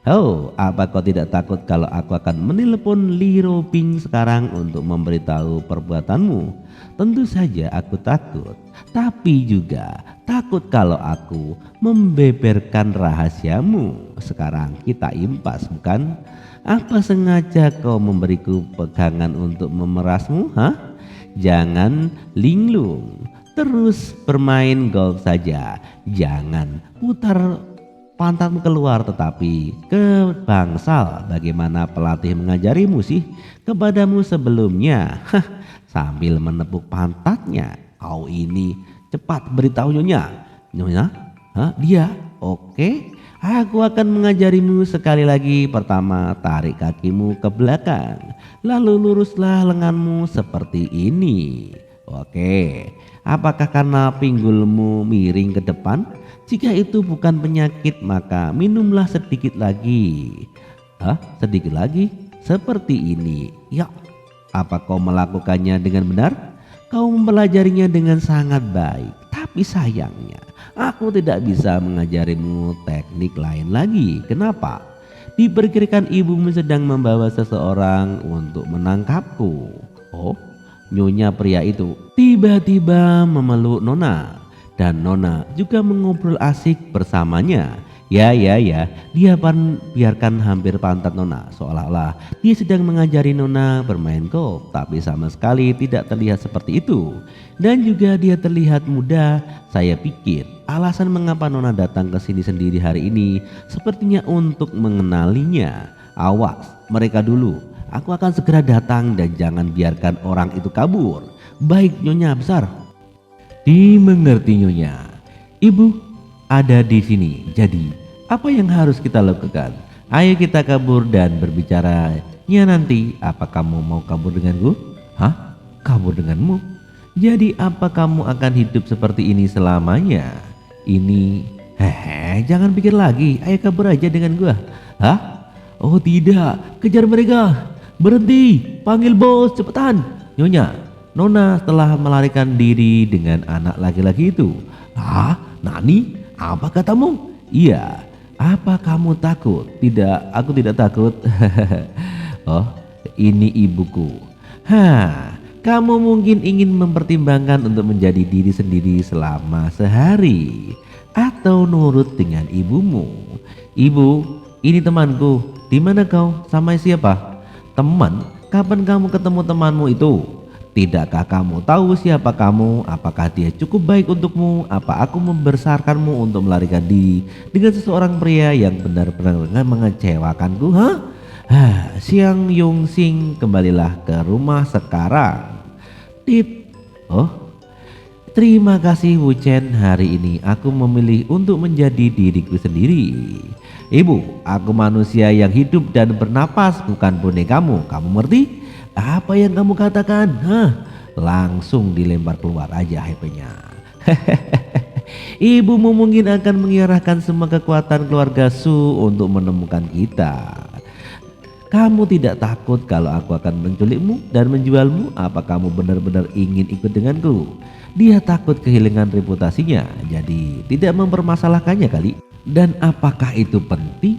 Oh, apa kau tidak takut kalau aku akan menelpon Lee Roping sekarang untuk memberitahu perbuatanmu? Tentu saja aku takut, tapi juga takut kalau aku membeberkan rahasiamu. Sekarang kita impas, bukan? Apa sengaja kau memberiku pegangan untuk memerasmu? Hah? Jangan linglung, terus bermain golf saja. Jangan putar pantatmu keluar tetapi ke bangsal. Bagaimana pelatih mengajarimu sih kepadamu sebelumnya? Sambil menepuk pantatnya. Kau ini cepat beritahu Nyonya. Nyonya? Hah? Dia? Oke. Aku akan mengajarimu sekali lagi. Pertama, tarik kakimu ke belakang, lalu luruslah lenganmu seperti ini. Oke. Apakah karena pinggulmu miring ke depan? Jika itu bukan penyakit, maka minumlah sedikit lagi. Hah? Sedikit lagi? Seperti ini. Ya. Apa kau melakukannya dengan benar? Kau mempelajarinya dengan sangat baik. Tapi sayangnya aku tidak bisa mengajarimu teknik lain lagi. Kenapa? Diperkirakan ibumu sedang membawa seseorang untuk menangkapku. Oh, Nyonya pria itu tiba-tiba memeluk Nona. Dan Nona juga mengobrol asik bersamanya. Ya, dia biarkan hampir pantat Nona, seolah-olah dia sedang mengajari Nona bermain golf, tapi sama sekali tidak terlihat seperti itu. Dan juga dia terlihat muda. Saya pikir alasan mengapa Nona datang ke sini sendiri hari ini sepertinya untuk mengenalinya. Awas mereka dulu, aku akan segera datang dan jangan biarkan orang itu kabur. Baik Nyonya besar. Dimengerti Nyonya. Ibu ada di sini. Jadi apa yang harus kita lakukan? Ayo kita kabur dan berbicara. Ya nanti, apa kamu mau kabur denganku? Hah? Kabur denganmu? Jadi apa kamu akan hidup seperti ini selamanya? Ini, jangan pikir lagi. Ayo kabur aja dengan gua. Hah? Oh tidak, kejar mereka. Berhenti, panggil bos, cepetan. Nyonya, Nona telah melarikan diri dengan anak laki-laki itu. Hah? Nani? Apa katamu? Iya. Apa kamu takut? Tidak, aku tidak takut. Oh, ini ibuku. Kamu mungkin ingin mempertimbangkan untuk menjadi diri sendiri selama sehari atau nurut dengan ibumu. Ibu, ini temanku. Di mana kau? Sama siapa? Teman? Kapan kamu ketemu temanmu itu? Tidakkah kamu tahu siapa kamu? Apakah dia cukup baik untukmu? Apa aku membesarkanmu untuk melarikan diri dengan seseorang pria yang benar-benar mengecewakanku? Siang Yung Sing, kembalilah ke rumah sekarang. Tit. Oh, terima kasih Wu Chen. Hari ini aku memilih untuk menjadi diriku sendiri. Ibu, aku manusia yang hidup dan bernapas, bukan bonekamu. Kamu mengerti? Apa yang kamu katakan? Langsung dilempar keluar aja HP-nya. Ibumu mungkin akan mengerahkan semua kekuatan keluarga Su untuk menemukan kita. Kamu tidak takut kalau aku akan menculikmu dan menjualmu? Apa kamu benar-benar ingin ikut denganku? Dia takut kehilangan reputasinya, jadi tidak mempermasalahkannya kali. Dan apakah itu penting?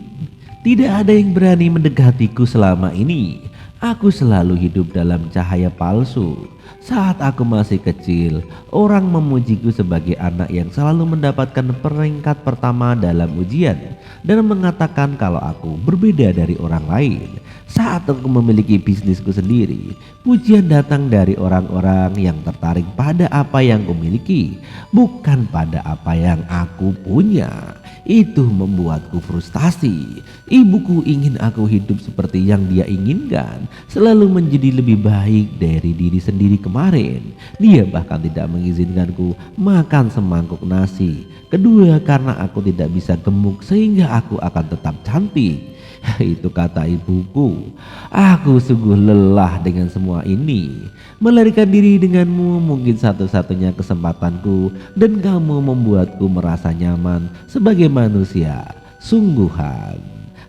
Tidak ada yang berani mendekatiku selama ini. Aku selalu hidup dalam cahaya palsu. Saat aku masih kecil, orang memujiku sebagai anak yang selalu mendapatkan peringkat pertama dalam ujian dan mengatakan kalau aku berbeda dari orang lain. Saat aku memiliki bisnisku sendiri, pujian datang dari orang-orang yang tertarik pada apa yang kumiliki, bukan pada apa yang aku punya. Itu membuatku frustasi. Ibuku ingin aku hidup seperti yang dia inginkan, selalu menjadi lebih baik dari diri sendiri kemarin. Dia bahkan tidak mengizinkanku makan semangkuk nasi. Kedua, karena aku tidak bisa gemuk sehingga aku akan tetap cantik. Itu kata ibuku. Aku sungguh lelah dengan semua ini. Melarikan diri denganmu mungkin satu-satunya kesempatanku, dan kamu membuatku merasa nyaman sebagai manusia sungguhan.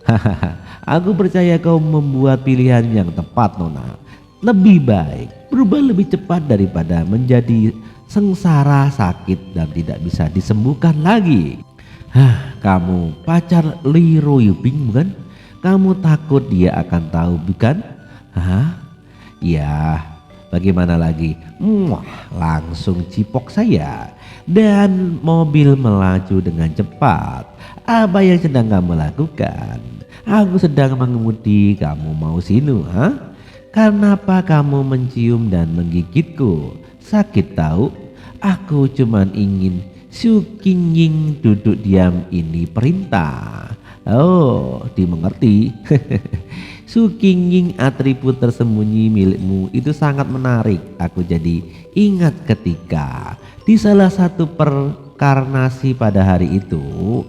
Hahaha, aku percaya kau membuat pilihan yang tepat, Nona. Lebih baik berubah lebih cepat daripada menjadi sengsara, sakit, dan tidak bisa disembuhkan lagi. Kamu pacar Leroy Bing bukan? Kamu takut dia akan tahu bukan? Ya, bagaimana lagi? Langsung cipok saya. Dan mobil melaju dengan cepat. Apa yang sedang kamu lakukan? Aku sedang mengemudi, kamu mau sinu, Kenapa kamu mencium dan menggigitku? Sakit tahu? Aku cuman ingin Sukinying duduk diam, ini perintah. Oh, dimengerti. Sukinying, atribut tersembunyi milikmu itu sangat menarik. Aku jadi ingat ketika di salah satu perkarnasi pada hari itu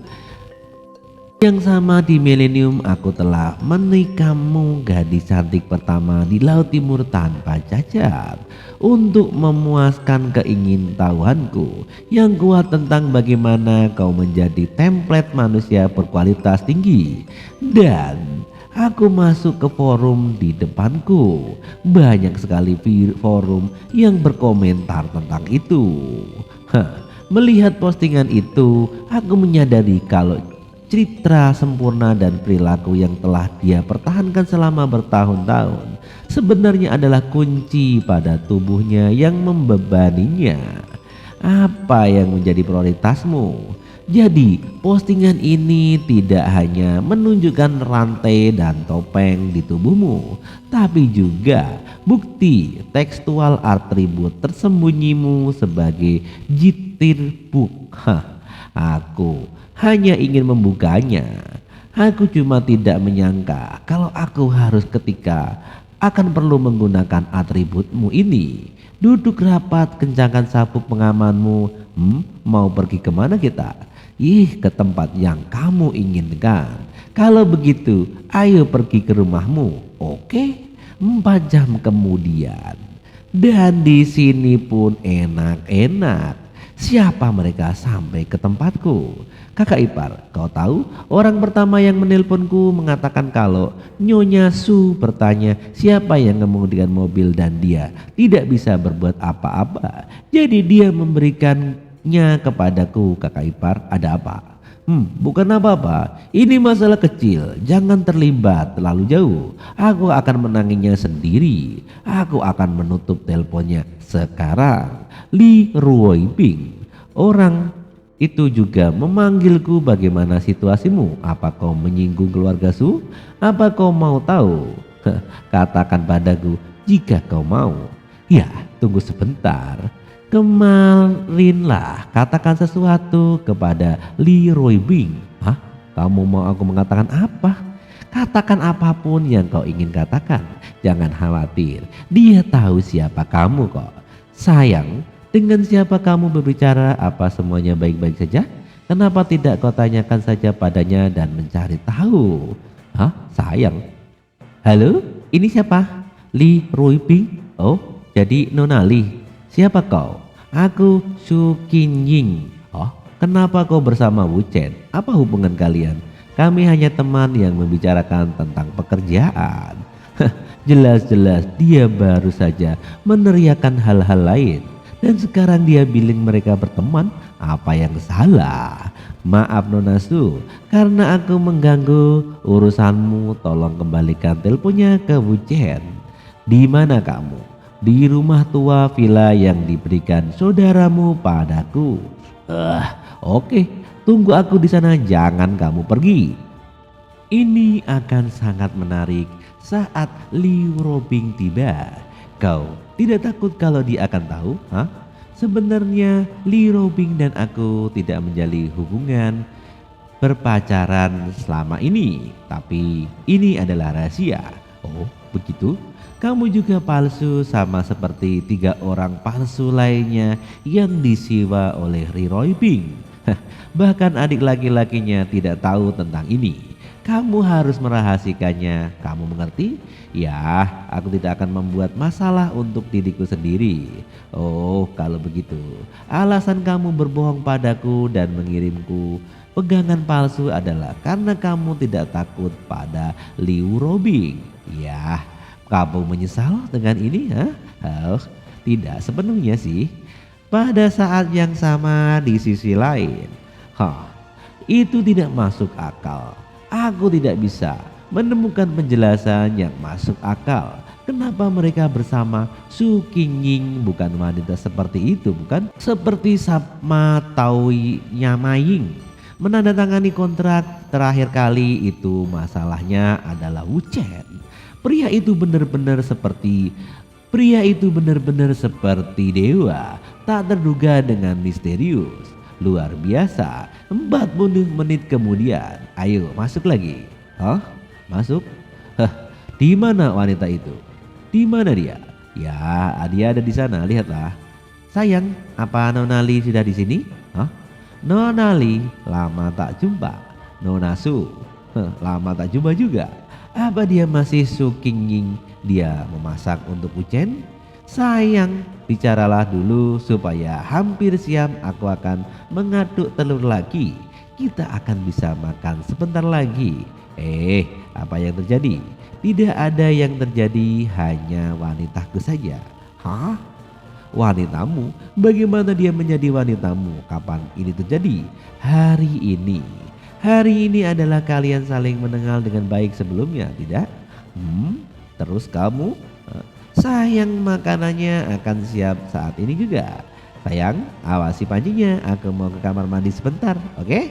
yang sama di milenium, aku telah menikahmu, gadis cantik pertama di Laut Timur tanpa cacat, untuk memuaskan keingintahuanku yang kuat tentang bagaimana kau menjadi template manusia berkualitas tinggi. Dan aku masuk ke forum di depanku, banyak sekali forum yang berkomentar tentang itu. Melihat postingan itu, aku menyadari kalau citra sempurna dan perilaku yang telah dia pertahankan selama bertahun-tahun sebenarnya adalah kunci pada tubuhnya yang membebaninya. Apa yang menjadi prioritasmu? Jadi postingan ini tidak hanya menunjukkan rantai dan topeng di tubuhmu, tapi juga bukti tekstual atribut tersembunyimu sebagai jitirbuk. Aku hanya ingin membukanya. Aku cuma tidak menyangka kalau aku harus ketika akan perlu menggunakan atributmu ini. Duduk rapat, kencangkan sabuk pengamanmu. Mau pergi kemana kita? Ke tempat yang kamu inginkan. Kalau begitu, ayo pergi ke rumahmu. Oke? 4 jam kemudian. Dan di sini pun enak-enak. Siapa mereka sampai ke tempatku? Kakak ipar, kau tahu orang pertama yang menelponku mengatakan kalau Nyonya Su bertanya siapa yang mengemudikan mobil dan dia tidak bisa berbuat apa-apa. Jadi dia memberikannya kepadaku. Kakak ipar, ada apa? Bukan apa-apa, ini masalah kecil, jangan terlibat terlalu jauh. Aku akan menanginya sendiri. Aku akan menutup teleponnya sekarang. Leroy Bing, orang itu juga memanggilku. Bagaimana situasimu? Apa kau menyinggung keluarga Su? Apa kau mau tahu? Katakan padaku jika kau mau. Ya, tunggu sebentar. Kemarinlah katakan sesuatu kepada Leroy Bing. Kamu mau aku mengatakan apa? Katakan apapun yang kau ingin katakan. Jangan khawatir, dia tahu siapa kamu kok. Sayang, dengan siapa kamu berbicara? Apa semuanya baik-baik saja? Kenapa tidak kau tanyakan saja padanya dan mencari tahu? Sayang. Halo, ini siapa? Leroy Bing? Oh, jadi Nona Lee. Siapa kau? Aku Su Kinying. Oh, kenapa kau bersama Wu Chen? Apa hubungan kalian? Kami hanya teman yang membicarakan tentang pekerjaan. Jelas-jelas dia baru saja meneriakan hal-hal lain. Dan sekarang dia bilang mereka berteman. Apa yang salah? Maaf Nona Su, karena aku mengganggu urusanmu. Tolong kembalikan teleponnya ke Wu Chen. Di mana kamu? Di rumah tua villa yang diberikan saudaramu padaku. Oke, tunggu aku di sana, jangan kamu pergi. Ini akan sangat menarik saat Liu Robing tiba. Kau tidak takut kalau dia akan tahu? Hah? Sebenarnya Liu Robing dan aku tidak menjalin hubungan berpacaran selama ini, tapi ini adalah rahasia. Oh, begitu? Kamu juga palsu sama seperti 3 orang palsu lainnya yang disiwa oleh Ri Roy Bing. Bahkan adik laki-lakinya tidak tahu tentang ini. Kamu harus merahasiakannya, kamu mengerti? Ya, aku tidak akan membuat masalah untuk diriku sendiri. Oh, kalau begitu, alasan kamu berbohong padaku dan mengirimku pegangan palsu adalah karena kamu tidak takut pada Liu Robing. Ya, kamu menyesal dengan ini? Hah? Oh, tidak sepenuhnya sih. Pada saat yang sama di sisi lain, itu tidak masuk akal. Aku tidak bisa menemukan penjelasan yang masuk akal. Kenapa mereka bersama? Su Qingying bukan wanita seperti itu, bukan? Seperti Sapma Taui Nyamaying menandatangani kontrak terakhir kali itu, masalahnya adalah Wu Chen. Pria itu benar-benar seperti dewa, tak terduga dengan misterius. Luar biasa. 40 menit kemudian, ayo masuk lagi. Hah? Masuk? Di mana wanita itu? Di mana dia? Ya, dia ada di sana, lihatlah. Sayang, apa Nona Li sudah di sini? Hah? Nona Li, lama tak jumpa. Nona Su, lama tak jumpa juga. Apa dia masih Su Qingying? Dia memasak untuk Uchen? Sayang, bicaralah dulu supaya hampir siap aku akan mengaduk telur lagi. Kita akan bisa makan sebentar lagi. Apa yang terjadi? Tidak ada yang terjadi, hanya wanitaku saja. Hah? Wanitamu? Bagaimana dia menjadi wanitamu? Kapan ini terjadi? Hari ini. Hari ini adalah kalian saling mengenal dengan baik sebelumnya, tidak? Terus kamu? Sayang, makanannya akan siap saat ini juga. Sayang, awasi pancinya, aku mau ke kamar mandi sebentar, oke?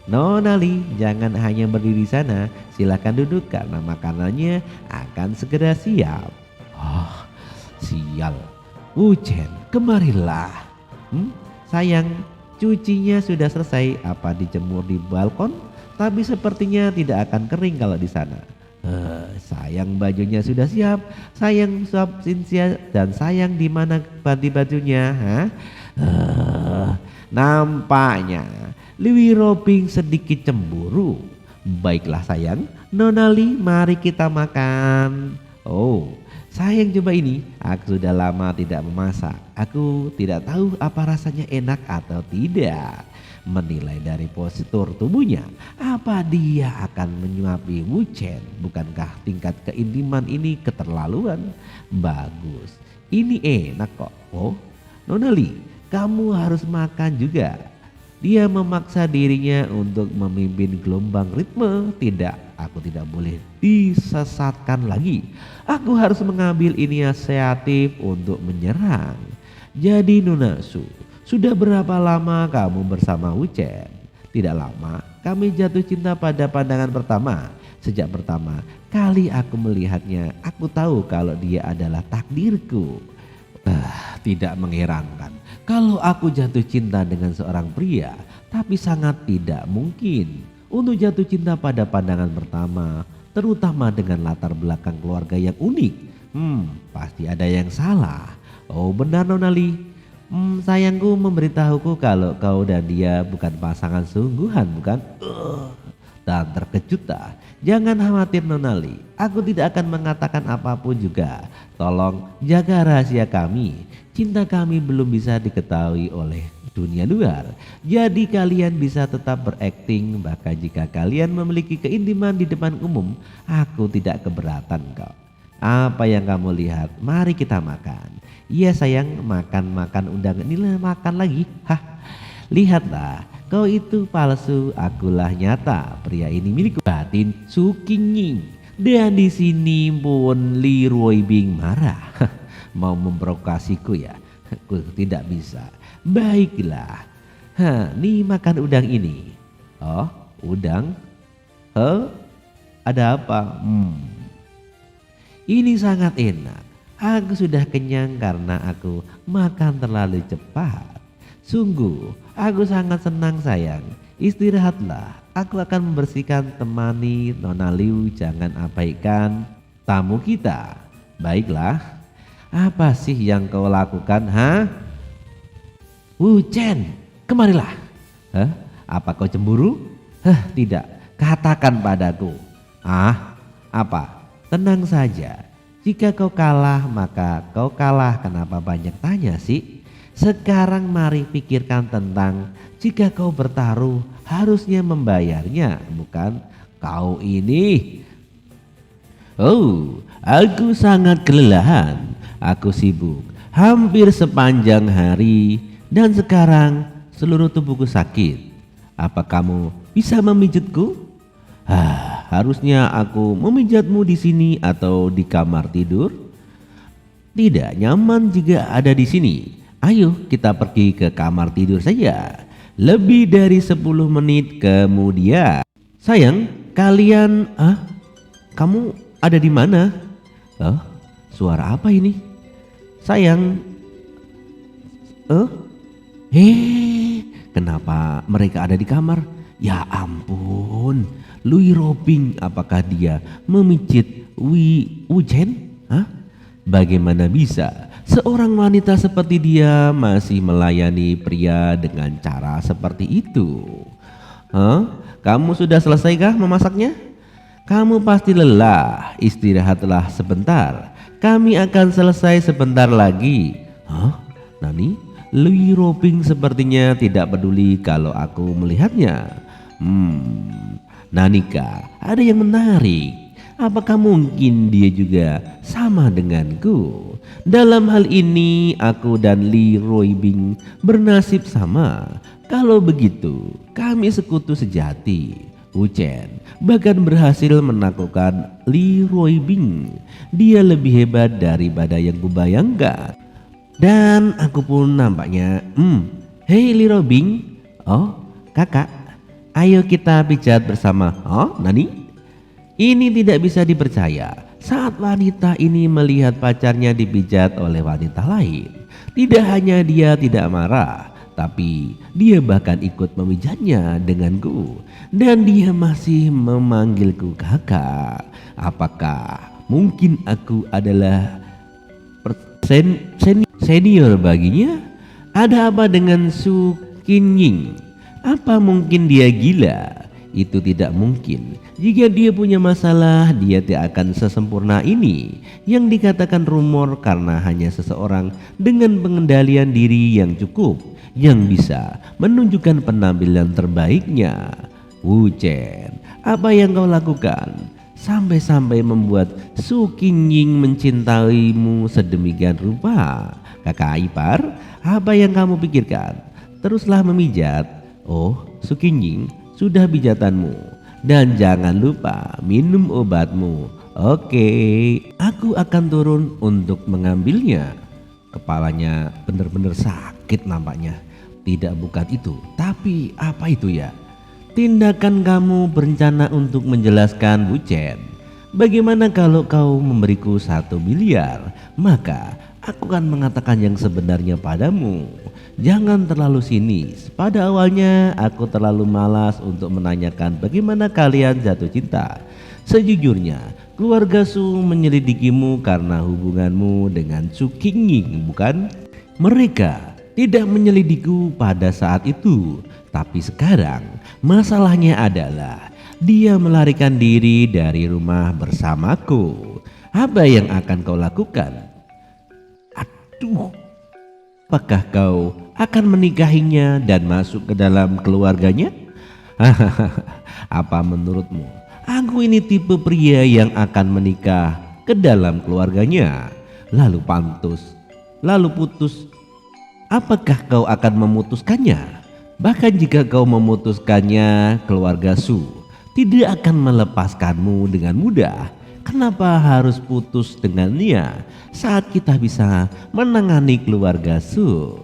Nona Li, jangan hanya berdiri sana, silakan duduk karena makanannya akan segera siap. Oh, sial. Wu Chen, kemarilah. Sayang, cucinya sudah selesai, apa dijemur di balkon? Tapi sepertinya tidak akan kering kalau di sana. Sayang, bajunya sudah siap. Sayang, suap Cynthia, dan sayang di mana ganti bajunya? Nampaknya Liu Robing sedikit cemburu. Baiklah sayang, Nona Li, mari kita makan. Oh, sayang, coba ini. Aku sudah lama tidak memasak. Aku tidak tahu apa rasanya enak atau tidak. Menilai dari postur tubuhnya, apa dia akan menyuapi Wu Chen? Bukankah tingkat keintiman ini keterlaluan? Bagus, ini enak kok. Oh, Nona Li, kamu harus makan juga. Dia memaksa dirinya untuk memimpin gelombang ritme. Tidak, aku tidak boleh disesatkan lagi. Aku harus mengambil inisiatif untuk menyerang. Jadi Nona Su, sudah berapa lama kamu bersama Wu Chen? Tidak lama, kami jatuh cinta pada pandangan pertama. Sejak pertama kali aku melihatnya, aku tahu kalau dia adalah takdirku. Tidak mengherankan kalau aku jatuh cinta dengan seorang pria, tapi sangat tidak mungkin untuk jatuh cinta pada pandangan pertama, terutama dengan latar belakang keluarga yang unik. Pasti ada yang salah. Oh benar Nona Li. Sayangku memberitahuku kalau kau dan dia bukan pasangan sungguhan, bukan? Dan terkejut tak? Jangan khawatir Nona Li, aku tidak akan mengatakan apapun juga. Tolong jaga rahasia kami. Cinta kami belum bisa diketahui oleh dunia luar. Jadi kalian bisa tetap berakting, bahkan jika kalian memiliki keintiman di depan umum, aku tidak keberatan kok. Apa yang kamu lihat? Mari kita makan. Iya sayang, makan undangan ini, makan lagi. Lihatlah, kau itu palsu, akulah nyata. Pria ini milikku. Batin Su Qingying. Dan di sini pun Li Ruibing marah. Mau memprovokasiku ya? Aku tidak bisa. Baiklah. Nih makan udang ini. Oh, udang? Ada apa? Ini sangat enak. Aku sudah kenyang karena aku makan terlalu cepat. Sungguh, aku sangat senang sayang. Istirahatlah. Aku akan membersihkan, temani Nona Liu, jangan abaikan tamu kita. Baiklah. Apa sih yang kau lakukan, ha? Wu Chen, kemarilah. Hah? Apa kau cemburu? Tidak. Katakan padaku. Apa? Tenang saja. Jika kau kalah, maka kau kalah. Kenapa banyak tanya sih? Sekarang mari pikirkan tentang jika kau bertaruh harusnya membayarnya, bukan kau ini. Oh, aku sangat kelelahan. Aku sibuk hampir sepanjang hari dan sekarang seluruh tubuhku sakit. Apa kamu bisa memijitku? Harusnya aku memijatmu di sini atau di kamar tidur. Tidak nyaman jika ada di sini. Ayo kita pergi ke kamar tidur saja. Lebih dari 10 menit kemudian. Sayang, kalian kamu ada di mana? Suara apa ini? Sayang. Kenapa mereka ada di kamar? Ya ampun, Lui Robing, apakah dia memijit Wu Chen? Bagaimana bisa seorang wanita seperti dia masih melayani pria dengan cara seperti itu? Kamu sudah selesaikah memasaknya? Kamu pasti lelah, istirahatlah sebentar. Kami akan selesai sebentar lagi. Nani? Lui Robing sepertinya tidak peduli kalau aku melihatnya. Nanika, ada yang menarik. Apakah mungkin dia juga sama denganku? Dalam hal ini aku dan Li Roibing bernasib sama. Kalau begitu, kami sekutu sejati. Wu Chen bahkan berhasil menaklukkan Li Roibing. Dia lebih hebat daripada yang kubayangkan. Dan aku pun nampaknya Hei Li Roibing. Oh kakak, ayo kita pijat bersama. Nani? Ini tidak bisa dipercaya. Saat wanita ini melihat pacarnya dipijat oleh wanita lain, tidak hanya dia tidak marah, tapi dia bahkan ikut memijatnya denganku. Dan dia masih memanggilku kakak. Apakah mungkin aku adalah senior baginya? Ada apa dengan Su Qinying? Apa mungkin dia gila? Itu tidak mungkin. Jika dia punya masalah, dia tidak akan sesempurna ini. Yang dikatakan rumor karena hanya seseorang dengan pengendalian diri yang cukup yang bisa menunjukkan penampilan terbaiknya. Wu Chen, apa yang kau lakukan sampai-sampai membuat Su Qinying mencintaimu sedemikian rupa? Kakak ipar, apa yang kamu pikirkan? Teruslah memijat. Oh, Su Qinying, sudah pijatanmu. Dan jangan lupa minum obatmu. Oke, aku akan turun untuk mengambilnya. Kepalanya benar-benar sakit nampaknya. Tidak bukan itu, tapi apa itu ya? Tindakan kamu berencana untuk menjelaskan Wu Chen. Bagaimana kalau kau memberiku 1 miliar? Maka aku akan mengatakan yang sebenarnya padamu. Jangan terlalu sinis. Pada awalnya aku terlalu malas untuk menanyakan bagaimana kalian jatuh cinta. Sejujurnya keluarga Su menyelidikimu karena hubunganmu dengan Su Qinying, bukan? Mereka tidak menyelidikiku pada saat itu. Tapi sekarang masalahnya adalah dia melarikan diri dari rumah bersamaku. Apa yang akan kau lakukan? Aduh, apakah kau akan menikahinya dan masuk ke dalam keluarganya? Apa menurutmu? Aku ini tipe pria yang akan menikah ke dalam keluarganya, lalu putus. Apakah kau akan memutuskannya? Bahkan jika kau memutuskannya, keluarga Su tidak akan melepaskanmu dengan mudah. Kenapa harus putus dengannya saat kita bisa menangani keluarga Su?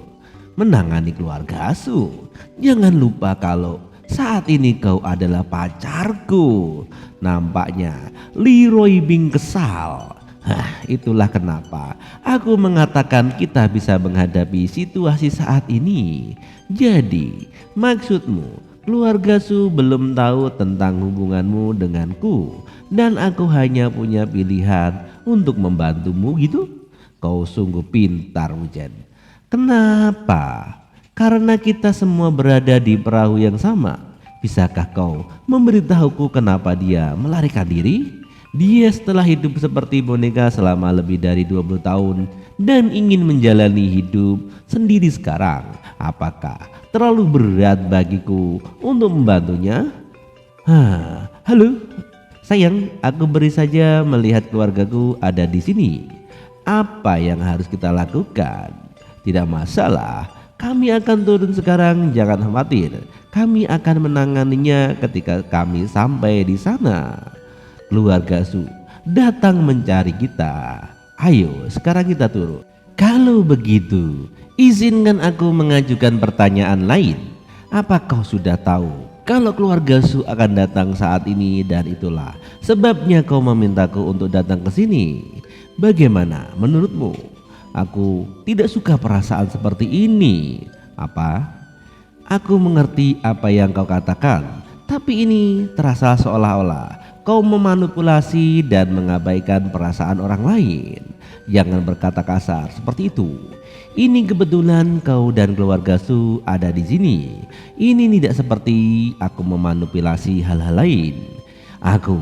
Jangan lupa kalau Saat ini kau adalah pacarku. Nampaknya Leroy Bing kesal. Itulah kenapa aku mengatakan kita bisa menghadapi situasi saat ini. Jadi, maksudmu keluarga Su belum tahu tentang hubunganmu denganku dan aku hanya punya pilihan untuk membantumu gitu? Kau sungguh pintar, Wujan. Kenapa? Karena kita semua berada di perahu yang sama. Bisakah kau memberitahuku kenapa dia melarikan diri? Dia setelah hidup seperti boneka selama lebih dari 20 tahun dan ingin menjalani hidup sendiri sekarang. Apakah terlalu berat bagiku untuk membantunya? Halo, sayang, aku beri saja melihat keluargaku ada di sini. Apa yang harus kita lakukan? Tidak masalah, kami akan turun sekarang, jangan khawatir. Kami akan menanganinya ketika kami sampai di sana. Keluarga Su datang mencari kita. Ayo, sekarang kita turun. Kalau begitu, izinkan aku mengajukan pertanyaan lain. Apa kau sudah tahu kalau keluarga Su akan datang saat ini dan itulah sebabnya kau memintaku untuk datang ke sini? Bagaimana menurutmu? Aku tidak suka perasaan seperti ini. Apa? Aku mengerti apa yang kau katakan, tapi ini terasa seolah-olah kau memanipulasi dan mengabaikan perasaan orang lain. Jangan berkata kasar seperti itu. Ini kebetulan kau dan keluarga Su ada di sini. Ini tidak seperti aku memanipulasi hal-hal lain. Aku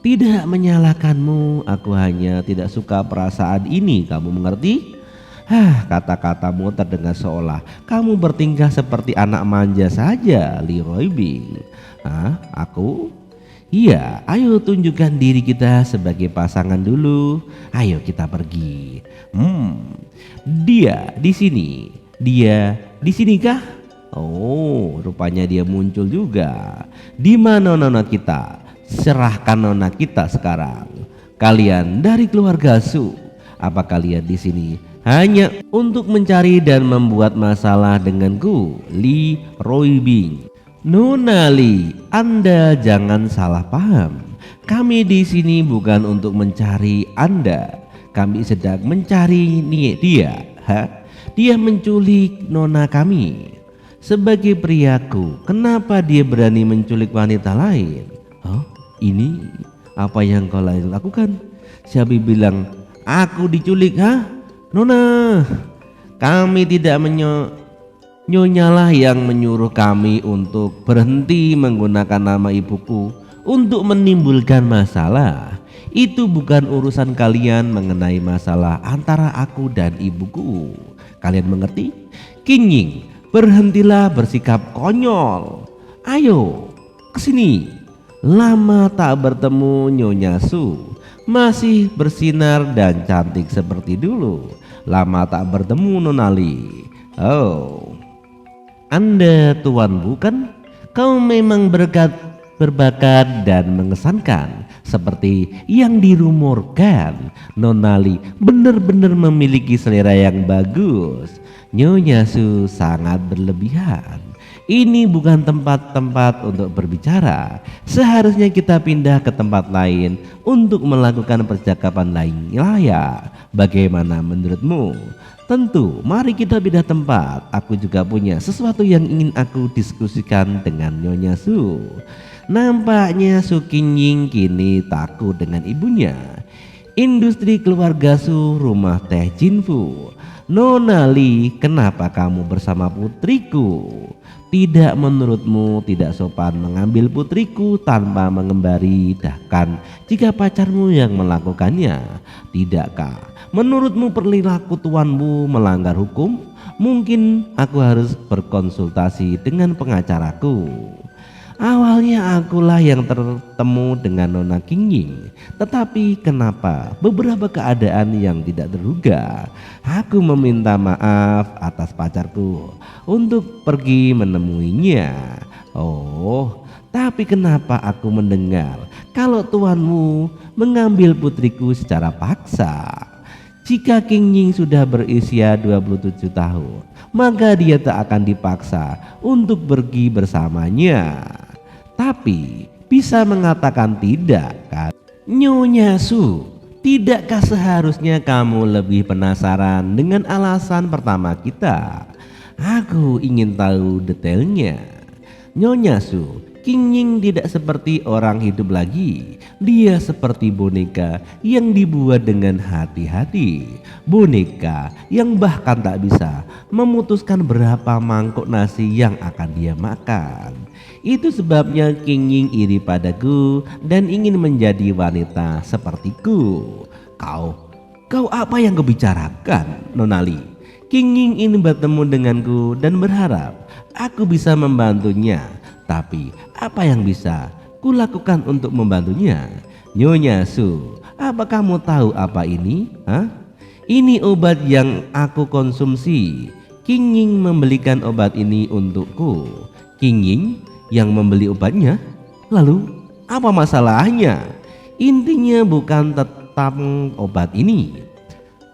tidak menyalahkanmu, aku hanya tidak suka perasaan ini, kamu mengerti? Kata-katamu terdengar seolah kamu bertingkah seperti anak manja saja, Leroy Bing. Aku? Iya, ayo tunjukkan diri kita sebagai pasangan dulu. Ayo kita pergi. Dia di sini. Dia di sini kah? Oh, rupanya dia muncul juga. Di mana nona kita? Serahkan nona kita sekarang. Kalian dari keluarga Su, apa kalian di sini hanya untuk mencari dan membuat masalah denganku, Leroy Bing? Nona Lee, Anda jangan salah paham. Kami di sini bukan untuk mencari Anda. Kami sedang mencari dia. Dia menculik nona kami. Sebagai priaku, kenapa dia berani menculik wanita lain? Ini apa yang kau lakukan? Siapa bilang aku diculik? Nona, kami tidak Nyonya yang menyuruh kami untuk berhenti menggunakan nama ibuku untuk menimbulkan masalah. Itu bukan urusan kalian mengenai masalah antara aku dan ibuku. Kalian mengerti? Kinying, berhentilah bersikap konyol. Ayo kesini. Lama tak bertemu Nyonya Su, masih bersinar dan cantik seperti dulu. Lama tak bertemu Nona Lee. Oh, Anda tuan bukan? Kau memang berbakat dan mengesankan seperti yang dirumorkan. Nona Lee benar-benar memiliki selera yang bagus. Nyonya Su sangat berlebihan. Ini bukan tempat-tempat untuk berbicara. Seharusnya kita pindah ke tempat lain untuk melakukan percakapan lain layak. Bagaimana menurutmu? Tentu, mari kita pindah tempat. Aku juga punya sesuatu yang ingin aku diskusikan dengan Nyonya Su. Nampaknya Su Kinying kini takut dengan ibunya. Industri keluarga Su, rumah teh Jinfu. Nona Lee, kenapa kamu bersama putriku? Tidak, menurutmu tidak sopan mengambil putriku tanpa mengembari, bahkan jika pacarmu yang melakukannya? Tidakkah menurutmu perilaku tuanmu melanggar hukum? Mungkin aku harus berkonsultasi dengan pengacaraku. Awalnya akulah yang tertemu dengan Nona Kinying, tetapi kenapa beberapa keadaan yang tidak terduga aku meminta maaf atas pacarku untuk pergi menemuinya. Oh, tapi kenapa aku mendengar kalau tuanmu mengambil putriku secara paksa? Jika Kinying sudah berusia 27 tahun, maka dia tak akan dipaksa untuk pergi bersamanya. Tapi bisa mengatakan tidak kan? Nyonya Su, tidakkah seharusnya kamu lebih penasaran dengan alasan pertama kita? Aku ingin tahu detailnya. Nyonya Su, King Ying tidak seperti orang hidup lagi. Dia seperti boneka yang dibuat dengan hati-hati. Boneka yang bahkan tak bisa memutuskan berapa mangkuk nasi yang akan dia makan. Itu sebabnya King Ying iri padaku dan ingin menjadi wanita sepertiku. Kau apa yang kau bicarakan, Nona Li? King Ying ingin bertemu denganku dan berharap aku bisa membantunya. Tapi apa yang bisa kulakukan untuk membantunya? Nyonya Su, apa kamu tahu apa ini? Ini obat yang aku konsumsi. King Ying membelikan obat ini untukku. King Ying yang membeli obatnya? Lalu apa masalahnya? Intinya bukan tentang obat ini,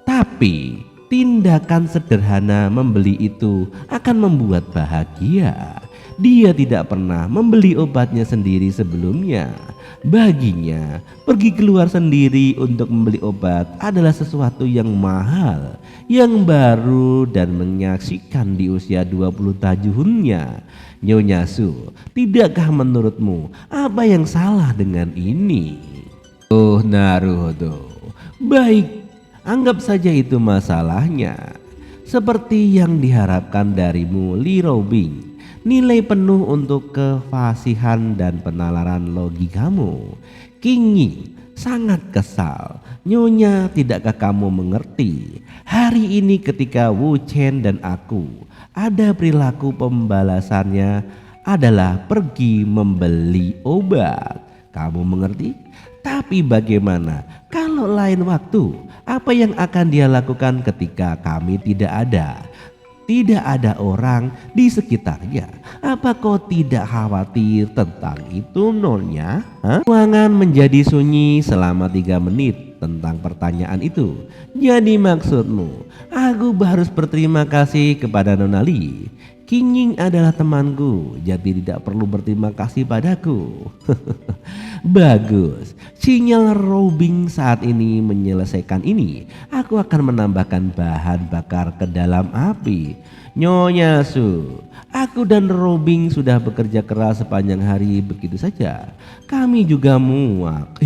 tapi tindakan sederhana membeli itu akan membuat bahagia. Dia tidak pernah membeli obatnya sendiri sebelumnya. Baginya, pergi keluar sendiri untuk membeli obat adalah sesuatu yang mahal, yang baru dan menyaksikan di usia 20 tahunnya. Nyonya Su, tidakkah menurutmu apa yang salah dengan ini? Oh Naruhodo, baik, anggap saja itu masalahnya. Seperti yang diharapkan darimu Li Robing. Nilai penuh untuk kefasihan dan penalaran logikamu. King Ying sangat kesal. Nyonya, tidakkah kamu mengerti? Hari ini ketika Wu Chen dan aku ada perilaku pembalasannya adalah pergi membeli obat. Kamu mengerti? Tapi bagaimana kalau lain waktu? Apa yang akan dia lakukan ketika kami tidak ada? Tidak ada orang di sekitarnya. Apa kau tidak khawatir tentang itu, Nonya? Ruangan menjadi sunyi selama 3 menit tentang pertanyaan itu. Jadi maksudmu, aku harus berterima kasih kepada Nona Li. King Ying adalah temanku, jadi tidak perlu berterima kasih padaku. Bagus, sinyal Robing saat ini menyelesaikan ini. Aku akan menambahkan bahan bakar ke dalam api. Nyonya Su, aku dan Robing sudah bekerja keras sepanjang hari begitu saja. Kami juga muak.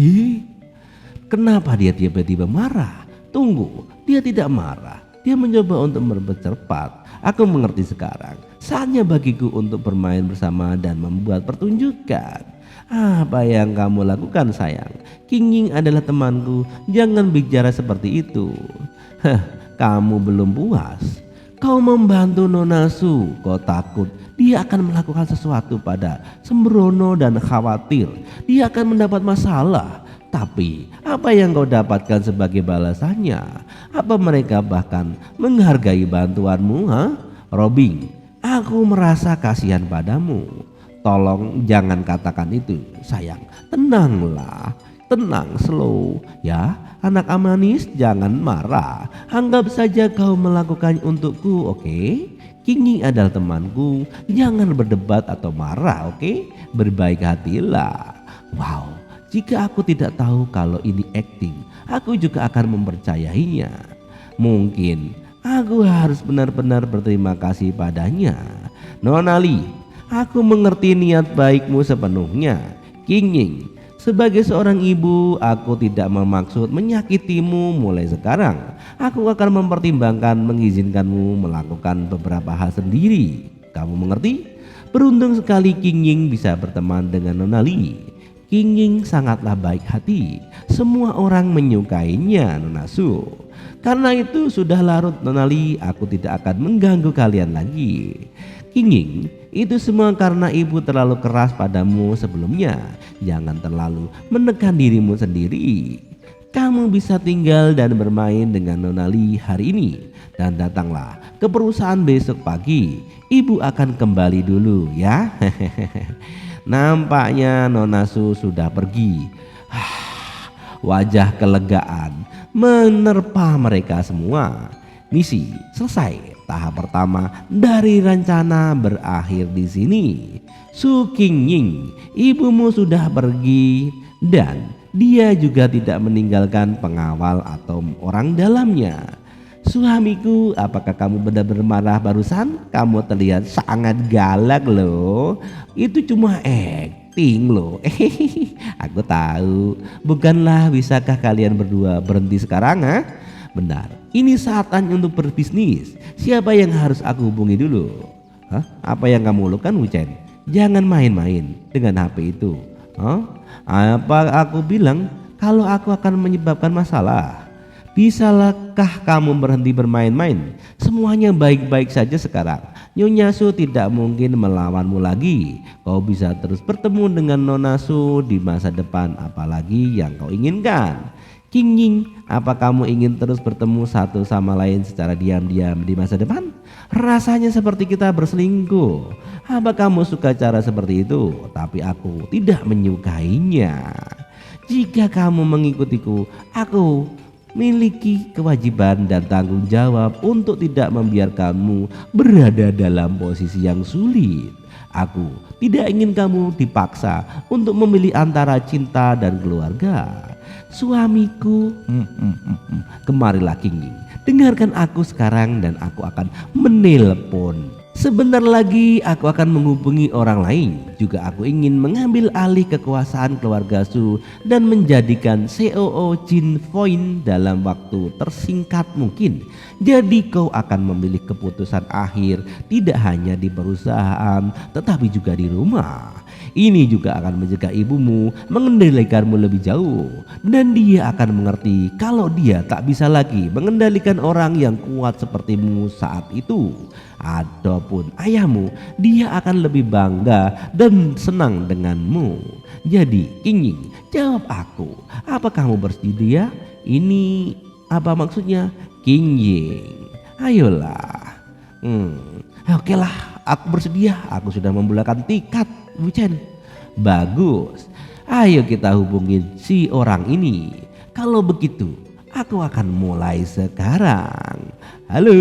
Kenapa dia tiba-tiba marah? Tunggu, dia tidak marah. Dia mencoba untuk mempercepat. Aku mengerti sekarang. Saatnya bagiku untuk bermain bersama dan membuat pertunjukan. Apa yang kamu lakukan, sayang? King Ying adalah temanku. Jangan bicara seperti itu. Kamu belum puas? Kau membantu Nona Su. Kau takut dia akan melakukan sesuatu pada sembrono dan khawatir dia akan mendapat masalah. Tapi apa yang kau dapatkan sebagai balasannya? Apa mereka bahkan menghargai bantuanmu? Robing, aku merasa kasihan padamu. Tolong jangan katakan itu, sayang. Tenanglah, tenang, slow ya. Anak amanis, jangan marah. Anggap saja kau melakukannya untukku, oke? King Ying adalah temanku. Jangan berdebat atau marah, oke? Berbaik hatilah. Wow, jika aku tidak tahu kalau ini acting, aku juga akan mempercayainya. Mungkin aku harus benar-benar berterima kasih padanya. Nona Li, aku mengerti niat baikmu sepenuhnya. King Ying, sebagai seorang ibu, aku tidak bermaksud menyakitimu mulai sekarang. Aku akan mempertimbangkan mengizinkanmu melakukan beberapa hal sendiri. Kamu mengerti? Beruntung sekali King Ying bisa berteman dengan Nona Li. King Ying sangatlah baik hati. Semua orang menyukainya, Nona Su. Karena itu sudah larut, Nona Li, aku tidak akan mengganggu kalian lagi. King Ying, itu semua karena ibu terlalu keras padamu sebelumnya. Jangan terlalu menekan dirimu sendiri. Kamu bisa tinggal dan bermain dengan Nona Li hari ini. Dan datanglah ke perusahaan besok pagi. Ibu akan kembali dulu ya. Nampaknya Nona Su sudah pergi. Wajah kelegaan menerpa mereka semua. Misi selesai. Tahap pertama dari rencana berakhir di sini. Su Qingying, ibumu sudah pergi dan dia juga tidak meninggalkan pengawal atau orang dalamnya. Suamiku, apakah kamu benar-benar marah barusan? Kamu terlihat sangat galak loh. Itu cuma acting loh. Aku tahu. Bukanlah, bisakah kalian berdua berhenti sekarang? Ha? Benar, ini saatnya untuk berbisnis. Siapa yang harus aku hubungi dulu? Hah? Apa yang kamu lakukan, Wuchen? Jangan main-main dengan HP itu. Hah? Apa aku bilang kalau aku akan menyebabkan masalah? Bisalahkah kamu berhenti bermain-main? Semuanya baik-baik saja sekarang. Nyonya Su tidak mungkin melawanmu lagi. Kau bisa terus bertemu dengan Nona Su di masa depan, apalagi yang kau inginkan. Qingying, apa kamu ingin terus bertemu satu sama lain secara diam-diam di masa depan? Rasanya seperti kita berselingkuh. Apa kamu suka cara seperti itu? Tapi aku tidak menyukainya. Jika kamu mengikutiku, aku miliki kewajiban dan tanggung jawab untuk tidak membiarkanmu berada dalam posisi yang sulit. Aku tidak ingin kamu dipaksa untuk memilih antara cinta dan keluarga. Suamiku, kemarilah Qingying, dengarkan aku sekarang dan aku akan menelpon. Sebentar lagi aku akan menghubungi orang lain. Juga aku ingin mengambil alih kekuasaan keluarga Su dan menjadikan COO Jin Foin dalam waktu tersingkat mungkin. Jadi kau akan memilih keputusan akhir tidak hanya di perusahaan tetapi juga di rumah. Ini juga akan mencegah ibumu mengendalikanmu lebih jauh, dan dia akan mengerti kalau dia tak bisa lagi mengendalikan orang yang kuat sepertimu saat itu. Adapun ayahmu, dia akan lebih bangga dan senang denganmu. Jadi Qingying, jawab aku, apa kamu bersedia? Ini apa maksudnya? Qingying, ayolah. Oke lah, aku bersedia. Aku sudah membulakan tiket, Wuchen. Bagus, ayo kita hubungin si orang ini. Kalau begitu, aku akan mulai sekarang. Halo.